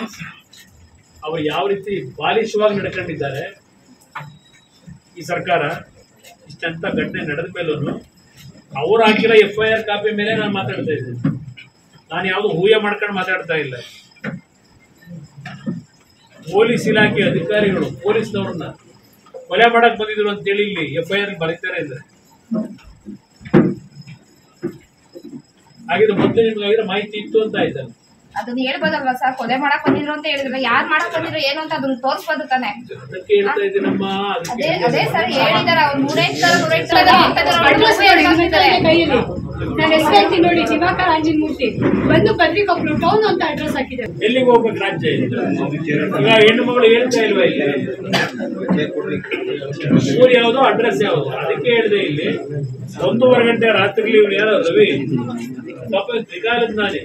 ಅವರು ಯಾವ ರೀತಿ ಬಾಲಿಶವಾಗಿ ನಡ್ಕೊಂಡಿದ್ದಾರೆ ಈ ಸರ್ಕಾರ, ಇಷ್ಟಂತ ಘಟನೆ ನಡೆದ ಮೇಲೂ ಅವ್ರು ಹಾಕಿರೋ FIR ಕಾಪಿ ಮೇಲೆ ನಾನು ಮಾತಾಡ್ತಾ ಇದ್ದೀನಿ. ನಾನು ಯಾವುದು ಊಹೆ ಮಾಡ್ಕೊಂಡು ಮಾತಾಡ್ತಾ ಇಲ್ಲ. ಪೊಲೀಸ್ ಇಲಾಖೆ ಅಧಿಕಾರಿಗಳು ಪೊಲೀಸ್ನವ್ರನ್ನ ಕೊಲೆ ಮಾಡಕ್ ಬಂದಿದ್ರು ಅಂತೇಳಿ ಇಲ್ಲಿ FIR ಬರೀತಾರೆ ಇದ್ದಾರೆ. ಹಾಗಿದ್ರೆ ಮೊದಲು ನಿಮ್ಗಾಗಿರೋ ಮಾಹಿತಿ ಇತ್ತು ಅಂತ ಆಯ್ತಲ್ಲ, ಅದನ್ನ ಹೇಳ್ಬೋದಲ್ವಾ ಸರ್? ಕೊಲೆ ಮಾಡಕ್ ಬಂದಿದ್ರು ಅಂತ ಹೇಳಿದ್ರೆ ಯಾರು ಮಾಡಕ್ ಬಂದಿದ್ರು ಏನು ಅಂತ ಅದನ್ನ ತೋರಿಸ್ಬೋದು ತಾನೆ. ಅದಕ್ಕೆ ಹೇಳ್ತಾ ಇದ್ದೀನಮ್ಮ. ಅದೇ ಸರ್ ಹೇಳಿದಾರೆ ಅವ್ರು 108 ನಾನು ಹೆಸರು ಹೇಳ್ತೀನಿ ನೋಡಿ, ದಿವಾಕರ್ ಆಂಜನಮೂರ್ತಿ ಬಂದು ಪತ್ರಿಕೊಬ್ರು ಟೌನ್ ಅಂತ ಅಡ್ರೆಸ್ ಹಾಕಿದ್ದಾರೆ. ಎಲ್ಲಿಗೆ ಹೋಗ್ಬೇಕು ರಾಜ್ಯ? ಈಗ ಹೆಣ್ಣು ಮಗಳು ಹೇಳ್ತಾ ಇಲ್ವಾ ಇಲ್ಲಿ ಊರು ಯಾವುದು, ಅಡ್ರೆಸ್ ಯಾವುದು? ಅದಕ್ಕೆ ಹೇಳಿದೆ ಇಲ್ಲಿ 1:30 ಗಂಟೆ ರಾತ್ರಿ ಇವ್ರು ಯಾರೋ ರವಿ ಪಾಪ ತ್ರಿಕಾಲದ ನಾನೇ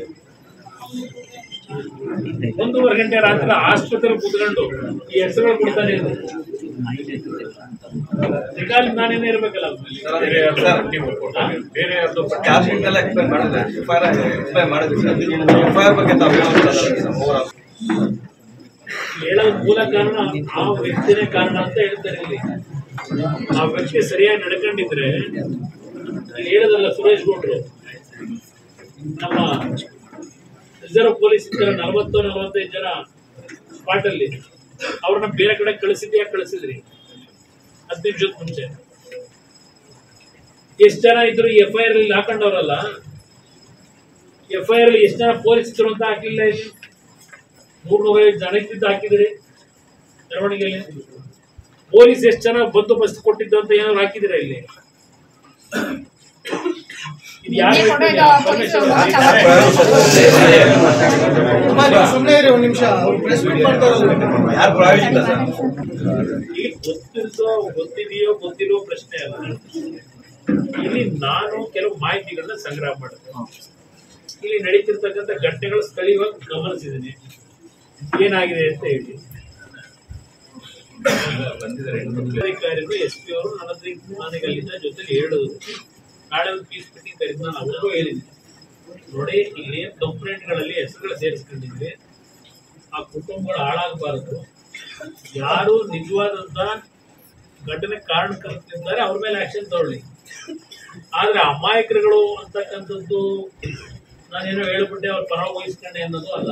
1:30 ಗಂಟೆ ರಾತ್ರಿ ಆಸ್ಪತ್ರೆ ಕೂತ್ಕೊಂಡು ಈ ಹೆಸರುಗಳು ಕೊಡ್ತಾನೆ ಇದ್ರು. ತ್ರಿಕಾಲದ ನಾನೇನೇ ಇರ್ಬೇಕಲ್ಲ. ಬೇರೆ ಯಾರ್ದು ಕ್ಯಾಶ್ ಎಲ್ಲ ಎಕ್ಸ್ಪ್ಲೈನ್ ಮಾಡಿದ್ರೆ ಎಕ್ಸ್ಪ್ಲೈನ್ ಮಾಡಿದ್ವಿ ಸರ್. FIR ಬಗ್ಗೆ ತಾವು ಹೇಳೋದು ಮೂಲ ಕಾರಣ ಆ ವ್ಯಕ್ತಿನೇ ಕಾರಣ ಅಂತ ಹೇಳ್ತಾರೆ ಇಲ್ಲಿ. ಆ ವ್ಯಕ್ತಿ ಸರಿಯಾಗಿ ನಡ್ಕೊಂಡಿದ್ರೆ ಹೇಳೋದಲ್ಲ. ಸುರೇಶ್ ಗೌಡ್ರು ನಮ್ಮ ರಿಸರ್ವ್ ಪೊಲೀಸ್ ಇದ್ದಾರೆ 40-45 ಜನ ಸ್ಪಾಟ್ ಅಲ್ಲಿ, ಅವ್ರನ್ನ ಬೇರೆ ಕಡೆ ಕಳಿಸಿದ್ರಿ 15 ನಿಮಿಷದ ಮುಂಚೆ. ಎಷ್ಟು ಜನ ಇದ್ರು FIR ಅಲ್ಲಿ ಹಾಕೊಂಡವ್ರಲ್ಲ, FIR ಅಲ್ಲಿ ಎಷ್ಟು ಜನ ಪೊಲೀಸ್ ಇದ್ರು ಅಂತ ಹಾಕಿಲ್ಲ. ಇಲ್ಲಿ 350 ಜನ ಇದ್ದಿದ್ದು ಹಾಕಿದ್ರಿ ಮೆರವಣಿಗೆಯಲ್ಲಿ. ಪೊಲೀಸ್ ಎಷ್ಟು ಜನ ಬಂದೋಬಸ್ತ್ ಕೊಟ್ಟಿದ್ದು ಅಂತ ಏನಾದ್ರು ಹಾಕಿದಿರಾ ಇಲ್ಲಿ? ಇದು ಯಾರು ಸುಮ್ಮನೆ ಇರಿ ಒಂದು ನಿಮಿಷ. ಗೊತ್ತಿರೋ ಪ್ರಶ್ನೆ ಅಲ್ಲ. ಇಲ್ಲಿ ನಾನು ಕೆಲವು ಮಾಹಿತಿಗಳನ್ನ ಸಂಗ್ರಹ ಮಾಡಿದೆ. ಇಲ್ಲಿ ನಡೀತಿರ್ತಕ್ಕಂಥ ಘಟನೆಗಳು ಸ್ಥಳೀಯವಾಗಿ ಗಮನಿಸಿದ್ದೀನಿ, ಏನಾಗಿದೆ ಅಂತ ಹೇಳಿ. ಅಧಿಕಾರಿಗಳು SP ಅವರು ನನಗೆ ಅಲ್ಲಿಂದ ಜೊತೆಲಿ ಹೇಳಿದ್ರು. ನಾಳೆ ಒಂದು ಪೀಸ್ ಮೀಟಿಂಗ್ ಕರೆದು ನಾನು ಅವ್ರಿಗೂ ಹೇಳಿದ್ದೀನಿ, ನೋಡಿ ಇಲ್ಲಿ ಕಂಪ್ಲೇಂಟ್ಗಳಲ್ಲಿ ಹೆಸರುಗಳು ಸೇರಿಸ್ಕೊಂಡಿದ್ವಿ, ಆ ಕುಟುಂಬಗಳು ಹಾಳಾಗಬಾರದು. ಯಾರು ನಿಜವಾದಂತ ಘಟನೆ ಕಾರಣಕರ್ತಿದ್ದಾರೆ ಅವ್ರ ಮೇಲೆ ಆಕ್ಷನ್ ತಗೊಳ್ಳಿ. ಆದ್ರೆ ಅಮಾಯಕರುಗಳು ಅಂತಕ್ಕಂಥದ್ದು ನಾನೇನೋ ಹೇಳ್ಬಿಟ್ಟೆ ಅವ್ರ ಪರ ವಹಿಸ್ಕೊಂಡೆ ಅನ್ನೋದು ಅಲ್ಲ.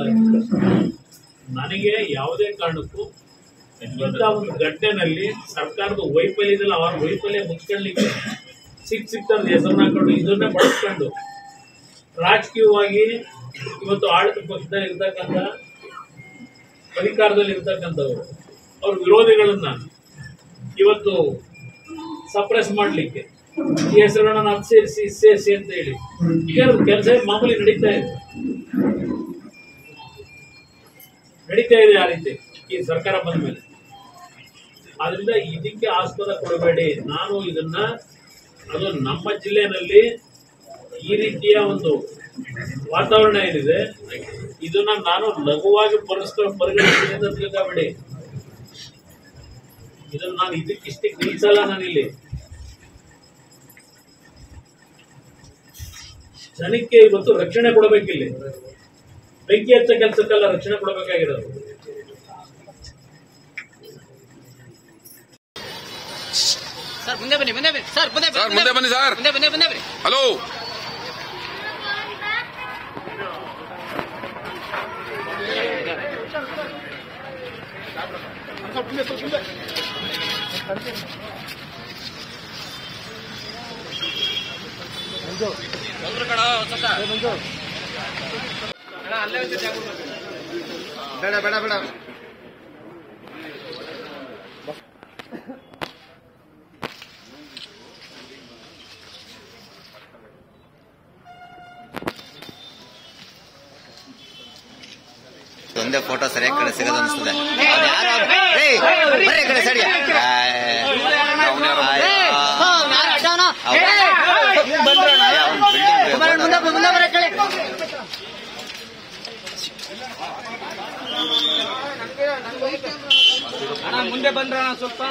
ನನಗೆ ಯಾವುದೇ ಕಾರಣಕ್ಕೂ ಇಂಥ ಒಂದು ಘಟನೆಯಲ್ಲಿ ಸರ್ಕಾರದ ವೈಫಲ್ಯದಲ್ಲಿ ಅವರ ವೈಫಲ್ಯ ಮುಚ್ಕೊಳ್ಳಿಕ್ಕೆ ಸಿಕ್ತರದ ಹೆಸರನ್ನ ಹಾಕೊಂಡು ಇದನ್ನೇ ಬಳಸ್ಕೊಂಡು ರಾಜಕೀಯವಾಗಿ ಇವತ್ತು ಆಡಳಿತ ಪಕ್ಷದಲ್ಲಿ ಇರ್ತಕ್ಕಂಥ ಅಧಿಕಾರದಲ್ಲಿ ಇರ್ತಕ್ಕಂಥವ್ರು ಅವ್ರ ವಿರೋಧಿಗಳನ್ನ ಇವತ್ತು ಸಪ್ರೆಸ್ ಮಾಡಲಿಕ್ಕೆ ಈ ಹೆಸರುಗಳನ್ನ ನಾವು ಸೇರಿಸಿ ಅಂತ ಹೇಳಿ ಕೆಲಸ ಮಾಮೂಲಿ ನಡೀತಾ ಇದೆ ಆ ರೀತಿ ಈ ಸರ್ಕಾರ ಬಂದ ಮೇಲೆ. ಆದ್ರಿಂದ ಇದಕ್ಕೆ ಆಸ್ಪದ ಕೊಡಬೇಡಿ. ನಾನು ಇದನ್ನ ಅದು ನಮ್ಮ ಜಿಲ್ಲೆಯಲ್ಲಿ ಈ ರೀತಿಯ ಒಂದು ವಾತಾವರಣ ಏನಿದೆ ಇದನ್ನ ನಾನು ಲಘುವಾಗಿ ಪರಿಗಣಿಸ್ತೀನಿ ಅಂತ ತಿಳ್ಕೊಬೇಡಿ. ಇದನ್ನು ನಾನು ಇದಕ್ಕಿಷ್ಟಕ್ಕೆ ನಿಲ್ಸಲ್ಲ. ನಾನಿಲ್ಲಿ ಜನಕ್ಕೆ ಇವತ್ತು ರಕ್ಷಣೆ ಕೊಡಬೇಕಿಲ್ಲಿ. ಬೆಂಕಿ ಹಚ್ಚ ಕೆಲಸಕ್ಕೆಲ್ಲ ರಕ್ಷಣೆ ಕೊಡಬೇಕಾಗಿರೋದು. ಸರ್ ಮುಂದೆ ಬನ್ನಿ ಸರ್ ಮುಂದೆ ಬನ್ನಿ ಸರ್ ಮುಂದೆ ಬನ್ನಿ. ಹಲೋ ಬೇಡ ಬೇಡ ಬೇಡ ಒಂದೇ ಫೋಟೋ ಸರಿಯಾಗಿ ಕಡೆ ಸಿಗೋದು ಅನಿಸ್ತದೆ. ಬರ್ರಿ ಕಡೆ ಸರಿ ಮುಂದೆ ಬಂದ್ರಣ ಸ್ವಲ್ಪ